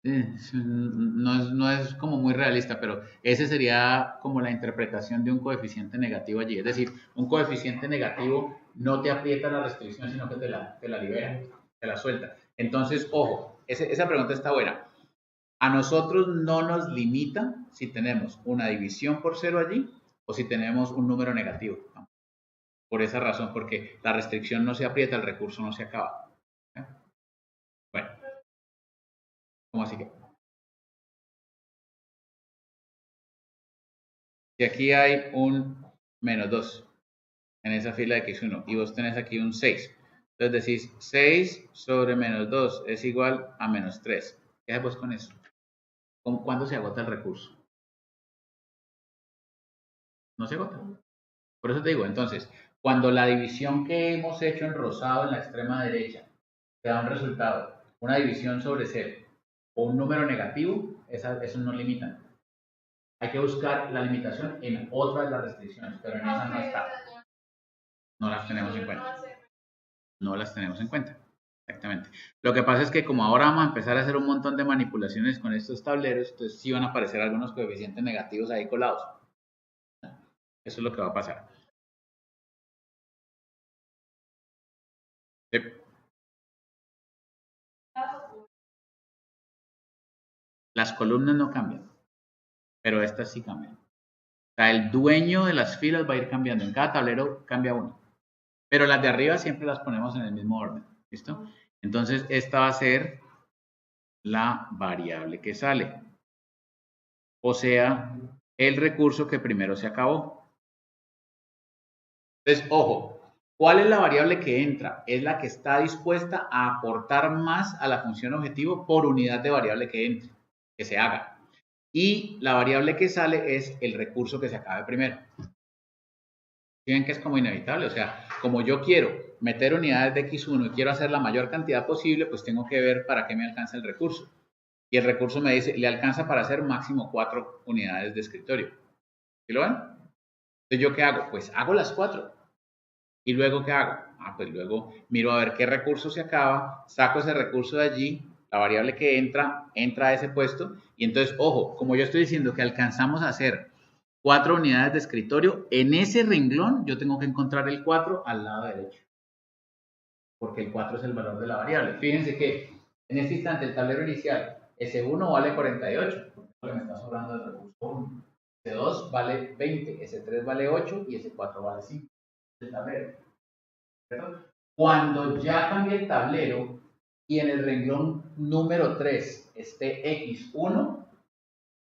No es como muy realista, pero ese sería como la interpretación de un coeficiente negativo allí. Es decir, un coeficiente negativo no te aprieta la restricción, sino que te la libera, te la suelta. Entonces, ojo, esa pregunta está buena. A nosotros no nos limita si tenemos una división por 0 allí o si tenemos un número negativo. Por esa razón, porque la restricción no se aprieta, el recurso no se acaba. Bueno, ¿cómo así que? Si aquí hay un menos 2 en esa fila de X1 y vos tenés aquí un 6, entonces decís 6 sobre menos 2 es igual a menos 3. ¿Qué haces vos con eso? ¿Cuándo se agota el recurso? No se agota. Por eso te digo, entonces, cuando la división que hemos hecho en rosado en la extrema derecha te da un resultado, una división sobre 0 o un número negativo, eso no limitan. Hay que buscar la limitación en otra de las restricciones, pero en esa no está. No las tenemos en cuenta. No las tenemos en cuenta. Exactamente. Lo que pasa es que como ahora vamos a empezar a hacer un montón de manipulaciones con estos tableros, entonces sí van a aparecer algunos coeficientes negativos ahí colados. Eso es lo que va a pasar. Sí. Las columnas no cambian, pero estas sí cambian. O sea, el dueño de las filas va a ir cambiando. En cada tablero cambia uno. Pero las de arriba siempre las ponemos en el mismo orden. ¿Listo? Entonces, esta va a ser la variable que sale. O sea, el recurso que primero se acabó. Entonces, ojo, ¿cuál es la variable que entra? Es la que está dispuesta a aportar más a la función objetivo por unidad de variable que entre, que se haga. Y la variable que sale es el recurso que se acabe primero. ¿Ven que es como inevitable? O sea, como yo quiero meter unidades de X1 y quiero hacer la mayor cantidad posible, pues tengo que ver para qué me alcanza el recurso. Y el recurso me dice, le alcanza para hacer máximo 4 unidades de escritorio. ¿Sí lo ven? Entonces, ¿yo qué hago? Pues hago las 4. ¿Y luego qué hago? Pues luego miro a ver qué recurso se acaba, saco ese recurso de allí, la variable que entra a ese puesto, y entonces, ojo, como yo estoy diciendo que alcanzamos a hacer 4 unidades de escritorio, en ese renglón yo tengo que encontrar el 4 al lado derecho, porque el 4 es el valor de la variable. Fíjense que en este instante el tablero inicial, S1 vale 48, porque me está sobrando el recurso 1. S2 vale 20, S3 vale 8 y S4 vale 5. El tablero. Cuando ya cambie el tablero y en el renglón número 3 esté X1,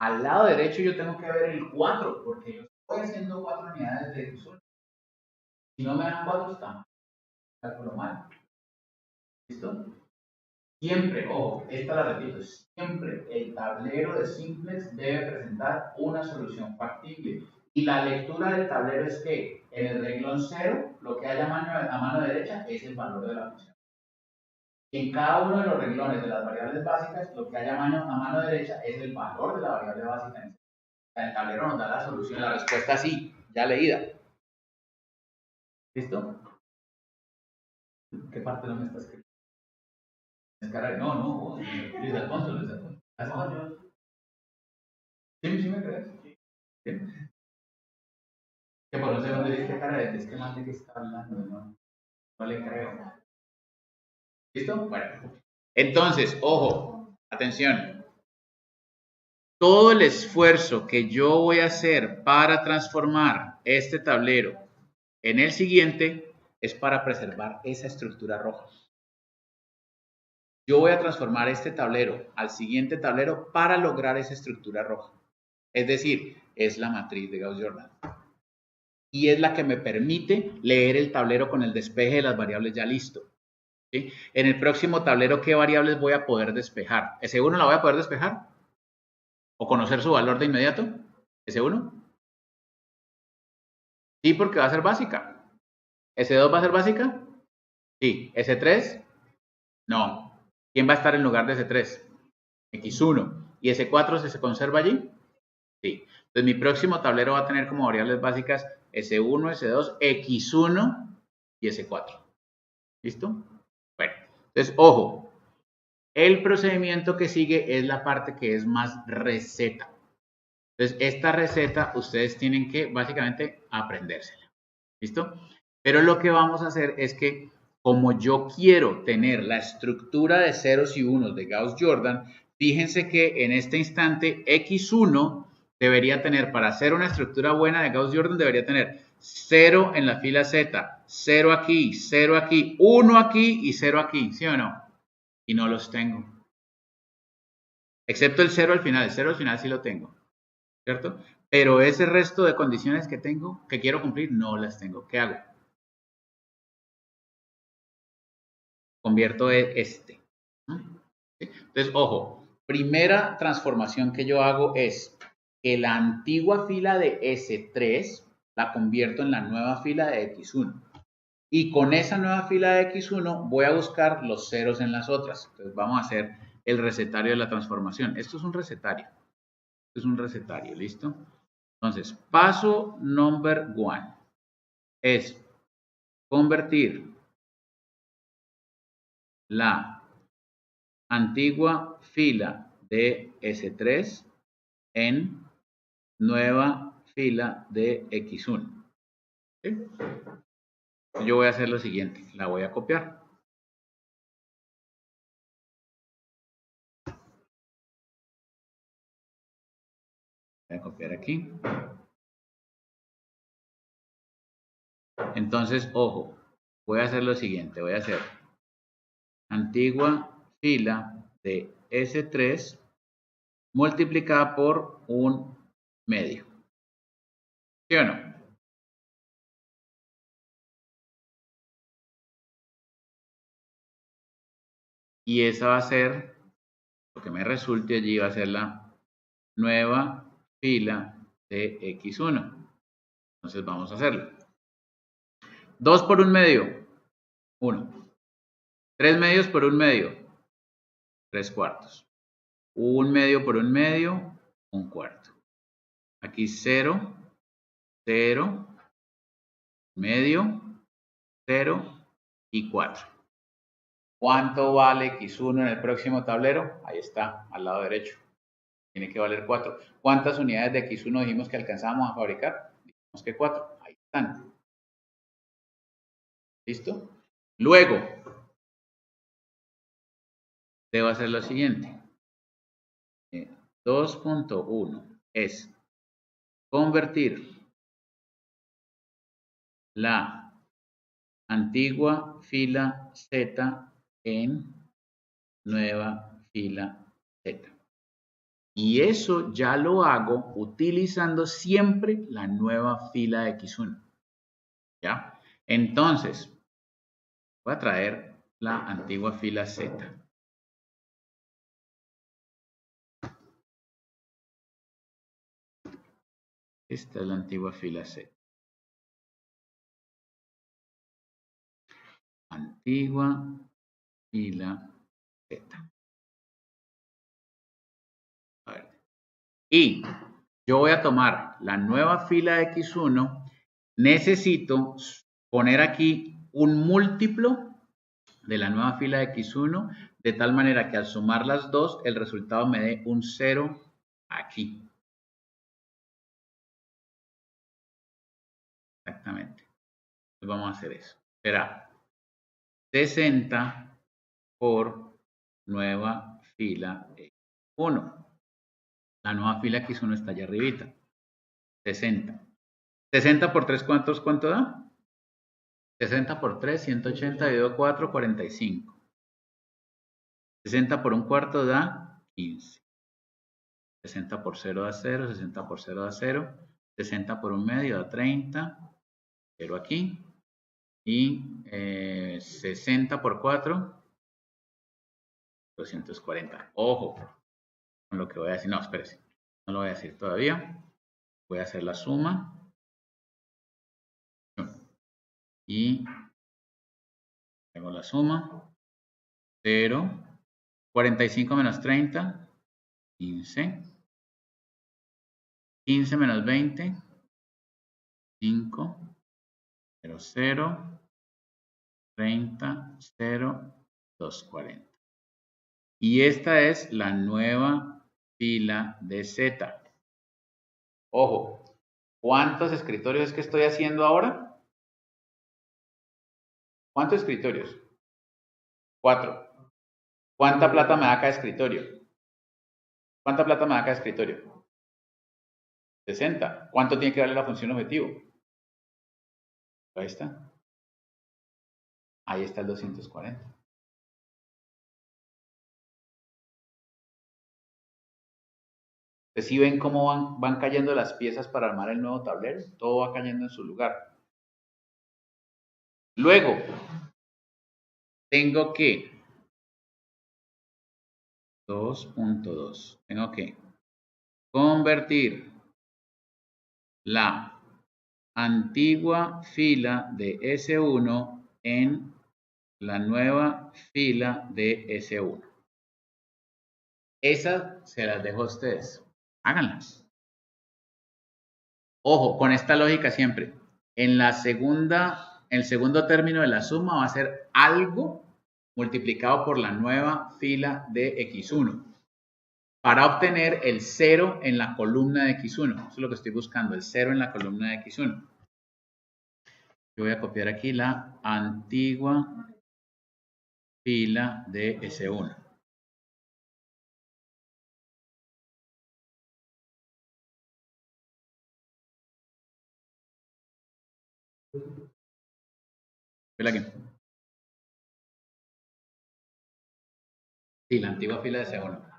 al lado derecho yo tengo que ver el 4, porque yo estoy haciendo 4 unidades de X1. Si no me dan 4, está mal. Cálculo mal. ¿Listo? Siempre, ojo, esta la repito, siempre el tablero de simplex debe presentar una solución factible. Y la lectura del tablero es que en el renglón 0, lo que haya a mano derecha es el valor de la función. En cada uno de los renglones de las variables básicas, lo que haya a mano derecha es el valor de la variable básica. El tablero nos da la solución, la respuesta sí, ya leída. ¿Listo? ¿Qué parte no me estás escribiendo? No, Luis Alfonso. ¿Sí me crees? Sí. Que por un segundo dije, cara, es que más de qué está hablando, no le creo. ¿Listo? Bueno. Entonces, ojo, atención. Todo el esfuerzo que yo voy a hacer para transformar este tablero en el siguiente es para preservar esa estructura roja. Yo voy a transformar este tablero al siguiente tablero para lograr esa estructura roja. Es decir, es la matriz de Gauss-Jordan. Y es la que me permite leer el tablero con el despeje de las variables ya listo. ¿Sí? En el próximo tablero, ¿qué variables voy a poder despejar? ¿S1 la voy a poder despejar? ¿O conocer su valor de inmediato? ¿S1? Sí, porque va a ser básica. ¿S2 va a ser básica? Sí. ¿S3? No. ¿Quién va a estar en lugar de S3? X1. ¿Y S4 se conserva allí? Sí. Entonces mi próximo tablero va a tener como variables básicas S1, S2, X1 y S4. ¿Listo? Bueno, entonces ojo, el procedimiento que sigue es la parte que es más receta. Entonces esta receta ustedes tienen que básicamente aprendérsela. ¿Listo? Pero lo que vamos a hacer es que como yo quiero tener la estructura de ceros y unos de Gauss-Jordan, fíjense que en este instante X1 debería tener, para hacer una estructura buena de Gauss-Jordan, debería tener 0 en la fila Z, 0 aquí, 1 aquí y 0 aquí, ¿sí o no? Y no los tengo. Excepto el 0 al final, el 0 al final sí lo tengo, ¿cierto? Pero ese resto de condiciones que tengo, que quiero cumplir, no las tengo. ¿Qué hago? Convierto este. Entonces, ojo, primera transformación que yo hago es que la antigua fila de S3 la convierto en la nueva fila de X1. Y con esa nueva fila de X1 voy a buscar los ceros en las otras. Entonces vamos a hacer el recetario de la transformación. Esto es un recetario. Esto es un recetario, ¿listo? Entonces, paso number 1 es convertir la antigua fila de S3 en nueva fila de X1. ¿Sí? Yo voy a hacer lo siguiente, la voy a copiar. Voy a copiar aquí. Entonces, ojo, voy a hacer lo siguiente, voy a hacer antigua fila de S3 multiplicada por un medio. ¿Sí o no? Y esa va a ser, lo que me resulte allí va a ser la nueva fila de X1. Entonces vamos a hacerlo. 2 por un medio, 1. 3 medios por un medio, 3 cuartos. Un medio por un medio, un cuarto. Aquí 0, 0, medio, 0 y 4. ¿Cuánto vale X1 en el próximo tablero? Ahí está, al lado derecho. Tiene que valer 4. ¿Cuántas unidades de X1 dijimos que alcanzábamos a fabricar? Dijimos que 4. Ahí están. ¿Listo? Luego, debo hacer lo siguiente. 2.1 es convertir la antigua fila Z en nueva fila Z. Y eso ya lo hago utilizando siempre la nueva fila de X1. ¿Ya? Entonces, voy a traer la antigua fila Z. Esta es la antigua fila Z. Antigua fila Z. A ver. Y yo voy a tomar la nueva fila de X1. Necesito poner aquí un múltiplo de la nueva fila de X1, de tal manera que al sumar las dos, el resultado me dé un 0 aquí. Exactamente. Entonces vamos a hacer eso. Será 60 por nueva fila X1. La nueva fila X1 está allá arribita. 60. 60 por 3, ¿cuánto da? 60 por 3, 180 dividido 4, 45. 60 por un cuarto da 15. 60 por 0 da 0, 60 por 0 da 0, 60 por un medio da 30, 0 aquí, y 60 por 4, 240. Ojo con lo que voy a decir. No, espérese, no lo voy a decir todavía. Voy a hacer la suma. Y hago la suma. 0, 45 menos 30, 15. 15 menos 20, 5, 0, 0, 30, 0, 240. Y esta es la nueva fila de Z. Ojo, ¿cuántos escritorios es que estoy haciendo ahora? ¿Cuántos escritorios? 4. ¿Cuánta plata me da cada escritorio? ¿Cuánta plata me da cada escritorio? 60. ¿Cuánto tiene que darle la función objetivo? Ahí está. Ahí está el 240. Si ven cómo van cayendo las piezas para armar el nuevo tablero, todo va cayendo en su lugar. Luego, tengo que 2.2. Tengo que convertir la antigua fila de S1 en la nueva fila de S1. Esas se las dejo a ustedes. Háganlas. Ojo, con esta lógica siempre. En el segundo término de la suma va a ser algo multiplicado por la nueva fila de X1 para obtener el 0 en la columna de X1. Eso es lo que estoy buscando, el 0 en la columna de X1. Yo voy a copiar aquí la antigua fila de S1. ¿Vela aquí? Sí, la antigua fila de S1.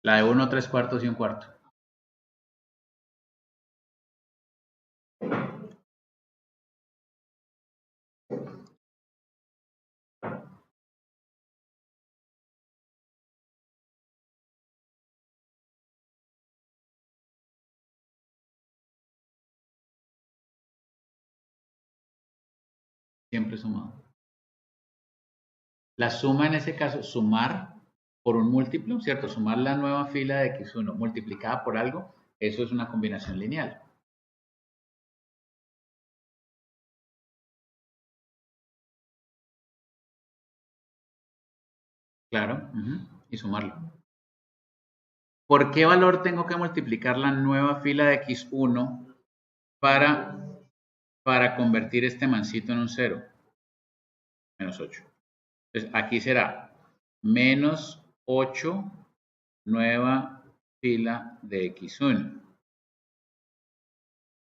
La de 1, 3 cuartos y 1 cuarto. Siempre sumado. La suma en ese caso, sumar por un múltiplo, ¿cierto? Sumar la nueva fila de X1 multiplicada por algo, eso es una combinación lineal. Claro, y sumarlo. ¿Por qué valor tengo que multiplicar la nueva fila de X1 para convertir este mancito en un 0? Menos 8. Entonces, aquí será menos 8, nueva fila de X1.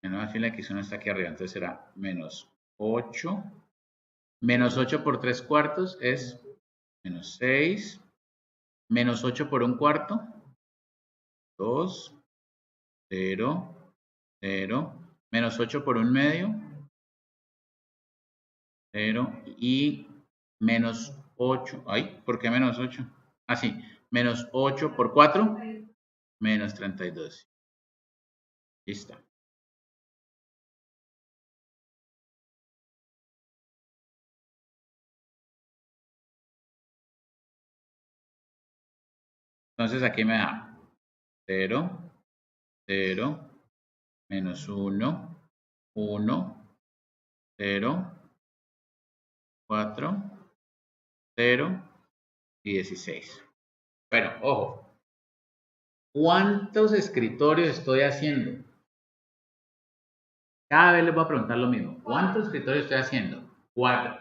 La nueva fila de X1 está aquí arriba, entonces será menos 8. Menos 8 por 3 cuartos es menos 6. Menos 8 por 1 cuarto. 2, 0, 0. Menos 8 por 1 medio. 0 y menos 8. Ay, ¿por qué menos 8? Ah, sí. Menos 8 por 4. Menos 32. Listo. Entonces aquí me da 0, 0, menos 1, 1, 0, 4, 0 y 16. Bueno, ojo. ¿Cuántos escritorios estoy haciendo? Cada vez les voy a preguntar lo mismo. ¿Cuántos escritorios estoy haciendo? 4.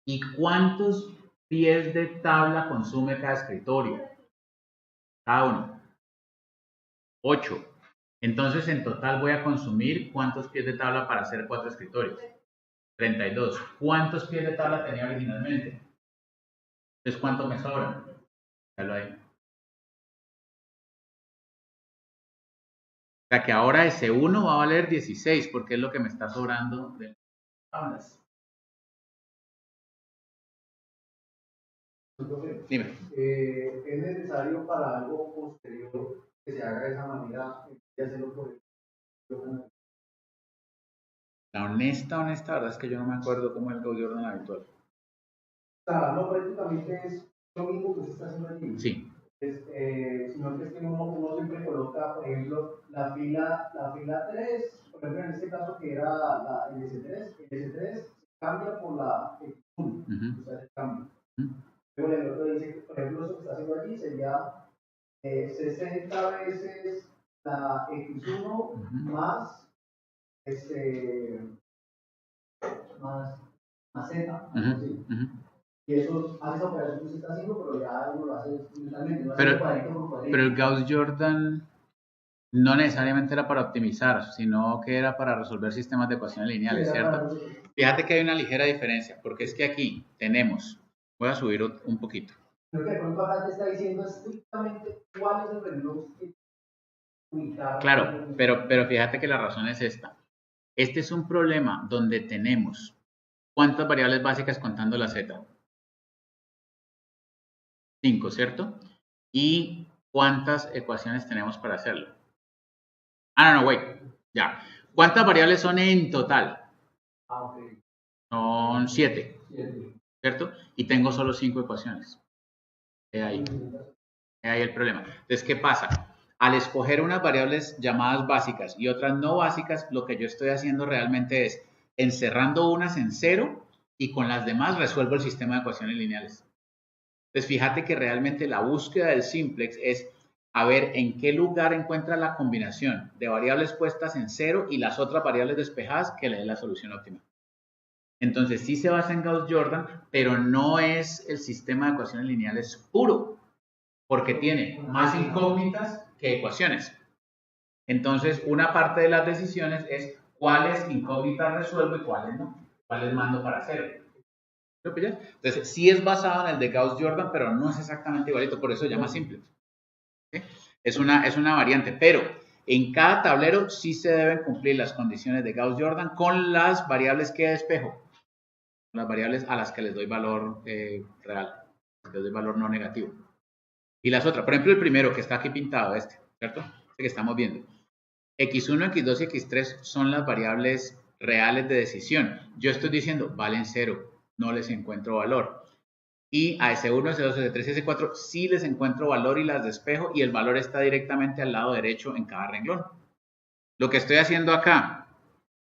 ¿Y cuántos pies de tabla consume cada escritorio? Cada uno. 8. Entonces, en total voy a consumir ¿cuántos pies de tabla para hacer 4 escritorios? 32. ¿Cuántos pies de tabla tenía originalmente? Entonces, ¿cuánto me sobra? Déjalo ahí. O sea que ahora ese 1 va a valer 16 porque es lo que me está sobrando de tablas. Dime. ¿Es necesario para algo posterior que se haga de esa manera y hacerlo por el... La honesta verdad es que yo no me acuerdo cómo es el Gauss Jordan habitual. O sea, no prácticamente es lo mismo que se está haciendo aquí. Sí. Sino que es que uno siempre coloca, por ejemplo, la fila 3, por ejemplo, en este caso que era la S3, el S3 se cambia por la X1, o sea, se cambia. Luego el otro dice, por ejemplo, eso que está haciendo allí sería 60 veces la X1 más más Z, así. Y eso hace esa operación que se está haciendo, pero ya uno lo hace mentalmente, no hace cuadrito por cuadrito. Pero el Gauss Jordan no necesariamente era para optimizar, sino que era para resolver sistemas de ecuaciones lineales, ¿cierto? Fíjate que hay una ligera diferencia, porque es que aquí tenemos, voy a subir un poquito. Creo que de pronto acá te está diciendo estrictamente cuál es el reloj que ubicar. Claro, pero fíjate que la razón es esta. Este es un problema donde tenemos ¿cuántas variables básicas contando la z? 5, ¿cierto? ¿Y cuántas ecuaciones tenemos para hacerlo? Ah, no, wait, ya. ¿Cuántas variables son en total? Ok. Son 7, ¿cierto? Y tengo solo 5 ecuaciones. He ahí el problema. Entonces, ¿qué pasa? al escoger unas variables llamadas básicas y otras no básicas, lo que yo estoy haciendo realmente es encerrando unas en 0 y con las demás resuelvo el sistema de ecuaciones lineales. Entonces, fíjate que realmente la búsqueda del simplex es a ver en qué lugar encuentra la combinación de variables puestas en 0 y las otras variables despejadas que le dé la solución óptima. Entonces, sí se basa en Gauss-Jordan, pero no es el sistema de ecuaciones lineales puro, porque tiene más incógnitas que ecuaciones. Entonces, una parte de las decisiones es cuáles incógnitas resuelvo y cuáles no, cuáles mando para hacer. Entonces, sí es basado en el de Gauss-Jordan, pero no es exactamente igualito, por eso se llama simple. ¿Sí? Es una variante, pero en cada tablero sí se deben cumplir las condiciones de Gauss-Jordan con las variables que despejo, las variables a las que les doy valor real, les doy valor no negativo. Y las otras, por ejemplo, el primero que está aquí pintado, ¿cierto? Este que estamos viendo. X1, X2 y X3 son las variables reales de decisión. Yo estoy diciendo, valen 0, no les encuentro valor. Y a S1, S2, S3 y S4 sí les encuentro valor y las despejo y el valor está directamente al lado derecho en cada renglón. Lo que estoy haciendo acá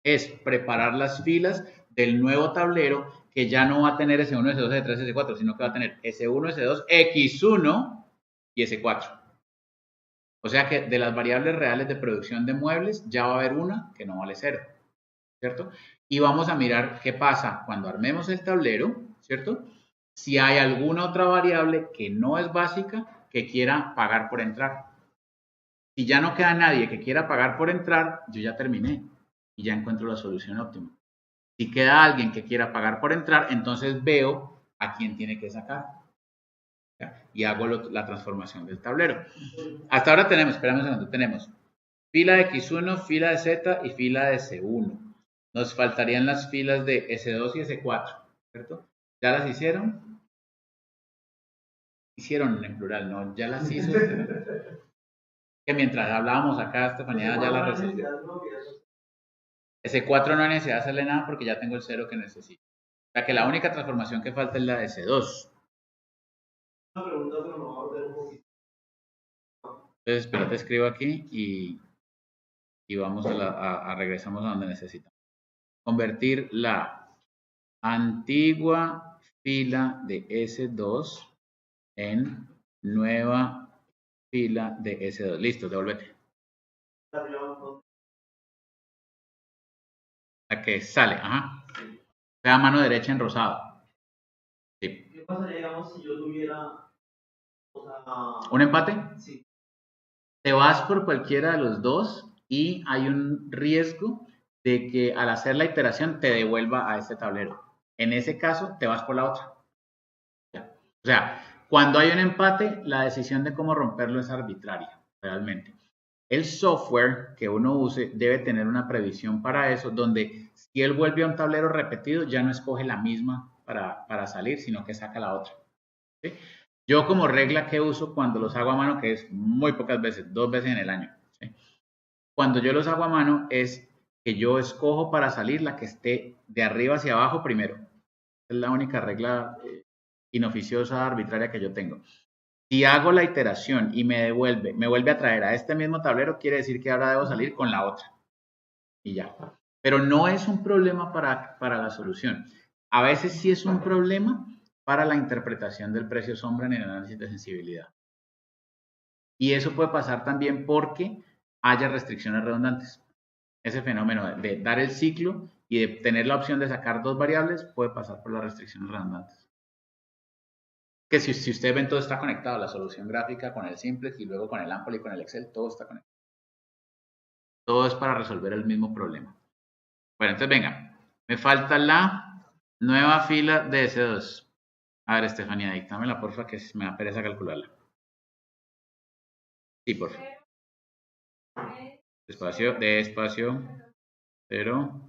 es preparar las filas del nuevo tablero que ya no va a tener S1, S2, S3, S4, sino que va a tener S1, S2, X1 y S4. O sea que de las variables reales de producción de muebles ya va a haber una que no vale 0, ¿cierto? Y vamos a mirar qué pasa cuando armemos el tablero, ¿cierto? Si hay alguna otra variable que no es básica que quiera pagar por entrar. Si ya no queda nadie que quiera pagar por entrar, yo ya terminé y ya encuentro la solución óptima. Si queda alguien que quiera pagar por entrar, entonces veo a quién tiene que sacar. Y hago la transformación del tablero. Hasta ahora tenemos, espérame un segundo, tenemos fila de X1, fila de Z y fila de S1. Nos faltarían las filas de S2 y S4, ¿cierto? ¿Ya las hicieron? Hicieron en plural, ¿no? Ya las hizo. Que mientras hablábamos acá, Estefanía ya la resolvió. S4 no hay necesidad de hacerle nada porque ya tengo el 0 que necesito. O sea que la única transformación que falta es la de S2. Una pregunta, pero no va a volver un poquito. Entonces, espérate, escribo aquí y vamos regresamos a donde necesitamos. Convertir la antigua fila de S2 en nueva fila de S2. Listo, devuélvete. La que sale, ajá. Sea mano derecha en rosado. Sí. ¿Qué pasaría, digamos, si yo tuviera ¿Un empate? Sí. Te vas por cualquiera de los dos y hay un riesgo de que al hacer la iteración te devuelva a este tablero. En ese caso, te vas por la otra. O sea, cuando hay un empate, la decisión de cómo romperlo es arbitraria, realmente. El software que uno use debe tener una previsión para eso, donde si él vuelve a un tablero repetido, ya no escoge la misma para salir, sino que saca la otra. ¿Sí? Yo como regla que uso cuando los hago a mano, que es muy pocas veces, 2 veces en el año. ¿Sí? Cuando yo los hago a mano es que yo escojo para salir la que esté de arriba hacia abajo primero. Es la única regla inoficiosa, arbitraria que yo tengo. Si hago la iteración y me vuelve a traer a este mismo tablero, quiere decir que ahora debo salir con la otra. Y ya. Pero no es un problema para la solución. A veces sí es un problema para la interpretación del precio sombra en el análisis de sensibilidad. Y eso puede pasar también porque haya restricciones redundantes. Ese fenómeno de dar el ciclo y de tener la opción de sacar dos variables puede pasar por las restricciones redundantes. Que si ustedes ven, todo está conectado, la solución gráfica con el simplex y luego con el ample y con el Excel, todo está conectado. Todo es para resolver el mismo problema. Bueno, entonces venga, me falta la nueva fila de S2. A ver, Estefanía, díctamela, porfa, que me da pereza calcularla. Sí, porfa. Despacio, despacio, 0.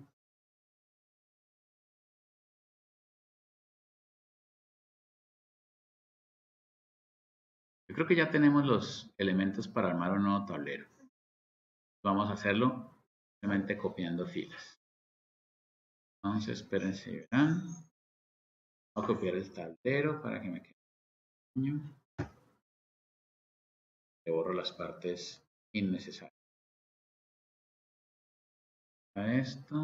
Yo creo que ya tenemos los elementos para armar un nuevo tablero. Vamos a hacerlo simplemente copiando filas. Entonces, espérense, verán. Voy a copiar el tablero para que me quede pequeño. Le borro las partes innecesario. A esto.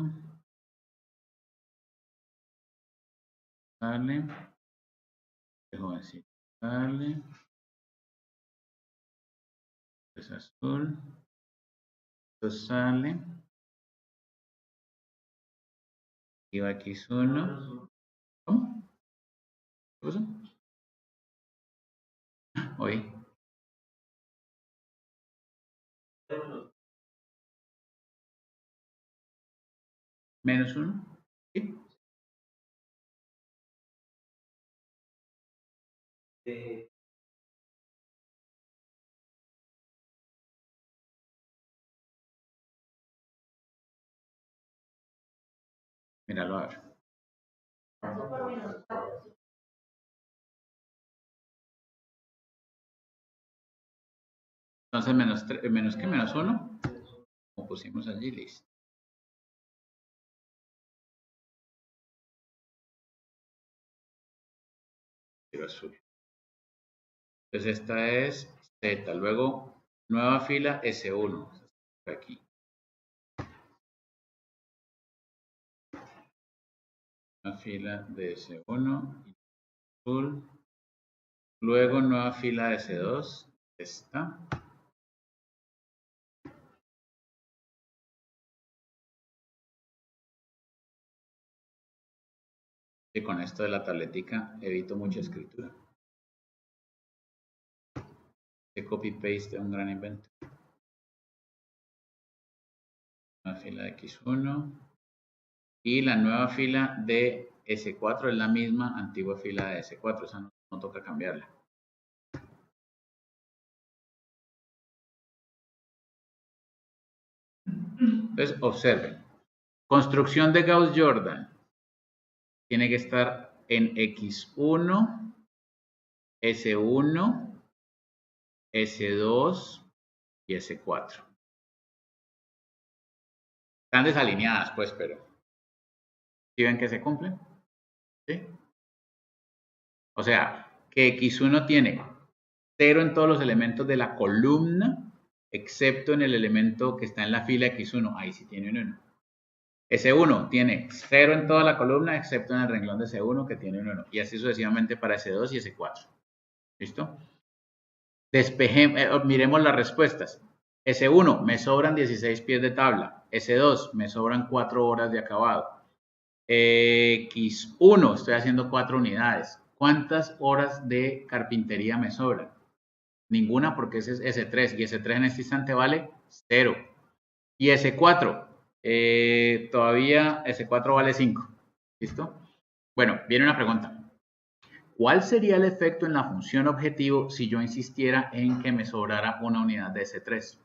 Sale. Dejo así. Sale. Es azul. Esto sale. Y va aquí uno. ¿Cómo? ¿Qué pasó? Oye. Menos 1. ¿Sí? Míralo a ver. Entonces, menos que menos 1. Como pusimos allí, listo. Azul. Entonces esta es Z. Luego, nueva fila S1. Aquí. Una fila de S1. Azul. Luego, nueva fila de S2. Esta. Y con esto de la tabletica evito mucha escritura. El copy-paste es un gran invento. Una fila de X1. Y la nueva fila de S4 es la misma antigua fila de S4. Esa no toca cambiarla. Entonces, observen. Construcción de Gauss-Jordan. Tiene que estar en X1, S1, S2 y S4. Están desalineadas, pues, pero ¿sí ven que se cumplen? ¿Sí? O sea, que X1 tiene 0 en todos los elementos de la columna, excepto en el elemento que está en la fila X1. Ahí sí tiene un 1. S1 tiene 0 en toda la columna, excepto en el renglón de S1 que tiene un 1. Y así sucesivamente para S2 y S4. ¿Listo? Miremos las respuestas. S1, me sobran 16 pies de tabla. S2, me sobran 4 horas de acabado. X1, estoy haciendo 4 unidades. ¿Cuántas horas de carpintería me sobran? Ninguna, porque ese es S3 y S3 en este instante vale 0. Y S4, todavía S4 vale 5. ¿Listo? Bueno, viene una pregunta. ¿Cuál sería el efecto en la función objetivo si yo insistiera en que me sobrara una unidad de S3?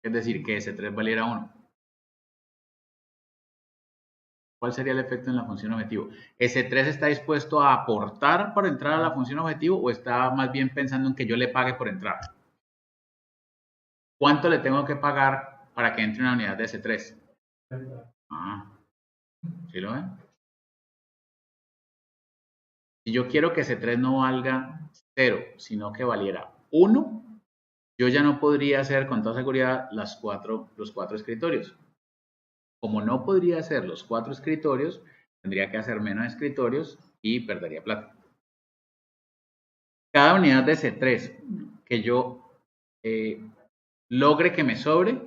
Es decir, que S3 valiera 1. ¿Cuál sería el efecto en la función objetivo? ¿S3 está dispuesto a aportar para entrar a la función objetivo o está más bien pensando en que yo le pague por entrar? ¿Cuánto le tengo que pagar para que entre una unidad de S3? ¿Sí lo ven? Si yo quiero que S3 no valga 0, sino que valiera 1, yo ya no podría hacer con toda seguridad los 4 escritorios. Como no podría hacer los 4 escritorios, tendría que hacer menos escritorios y perdería plata. Cada unidad de C3 que yo logre que me sobre,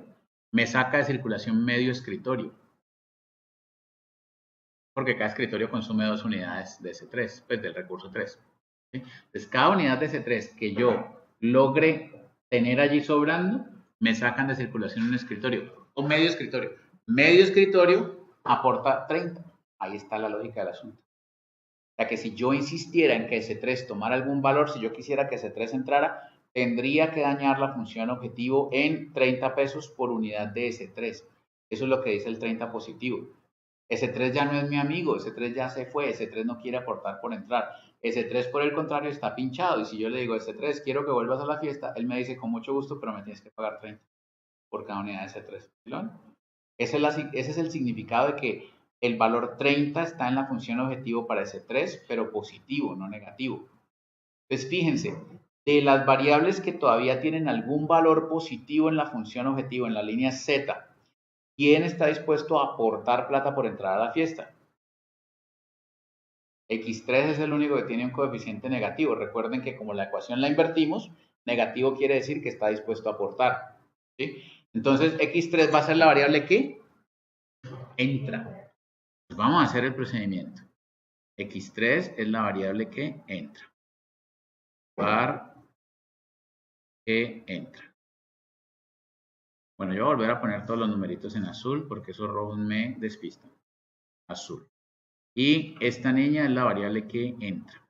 me saca de circulación medio escritorio. Porque cada escritorio consume 2 unidades de C3, pues del recurso 3. ¿Sí? Entonces, cada unidad de C3 que yo logre tener allí sobrando, me sacan de circulación un escritorio o medio escritorio. Medio escritorio aporta 30. Ahí está la lógica del asunto. O sea que si yo insistiera en que S3 tomara algún valor, si yo quisiera que S3 entrara, tendría que dañar la función objetivo en 30 pesos por unidad de S3. Eso es lo que dice el 30 positivo. S3 ya no es mi amigo, S3 ya se fue, S3 no quiere aportar por entrar. S3 por el contrario está pinchado y si yo le digo S3 quiero que vuelvas a la fiesta, él me dice con mucho gusto, pero me tienes que pagar 30 por cada unidad de S3. Ese es el significado de que el valor 30 está en la función objetivo para S3, pero positivo, no negativo. Entonces fíjense, de las variables que todavía tienen algún valor positivo en la función objetivo, en la línea Z, ¿quién está dispuesto a aportar plata por entrar a la fiesta? X3 es el único que tiene un coeficiente negativo. Recuerden que como la ecuación la invertimos, negativo quiere decir que está dispuesto a aportar. ¿Sí? Entonces, X3 va a ser la variable que entra. Pues vamos a hacer el procedimiento. X3 es la variable que entra. Var que entra. Bueno, yo voy a volver a poner todos los numeritos en azul porque esos rojos me despistan. Azul. Y esta niña es la variable que entra.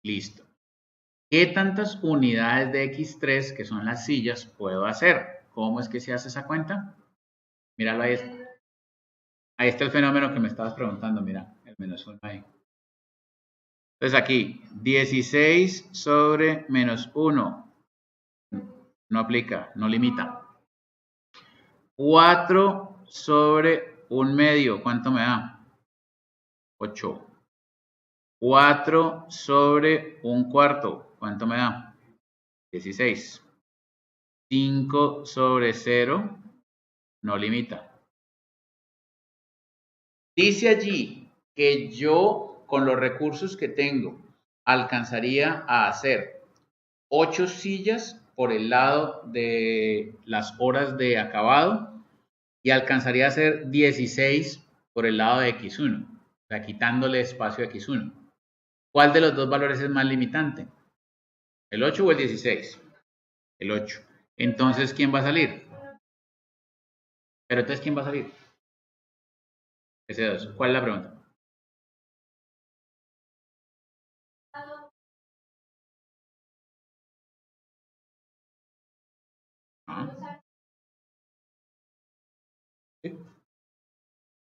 Listo. ¿Qué tantas unidades de X3, que son las sillas, puedo hacer? ¿Cómo es que se hace esa cuenta? Míralo ahí. Ahí está el fenómeno que me estabas preguntando. Mira, el menos 1 ahí. Entonces aquí, 16 sobre menos 1. No aplica, no limita. 4 sobre 1/2. ¿Cuánto me da? 8. 4 sobre 1/4. ¿Cuánto me da? 16. 5 sobre 0. No limita. Dice allí que yo, con los recursos que tengo, alcanzaría a hacer 8 sillas por el lado de las horas de acabado y alcanzaría a hacer 16 por el lado de X1, o sea, quitándole espacio a X1. ¿Cuál de los dos valores es más limitante? ¿El 8 o el 16? El 8. Entonces, ¿quién va a salir? Pero entonces, ¿quién va a salir? Ese 2. ¿Cuál es la pregunta? ¿Ah? ¿Sí?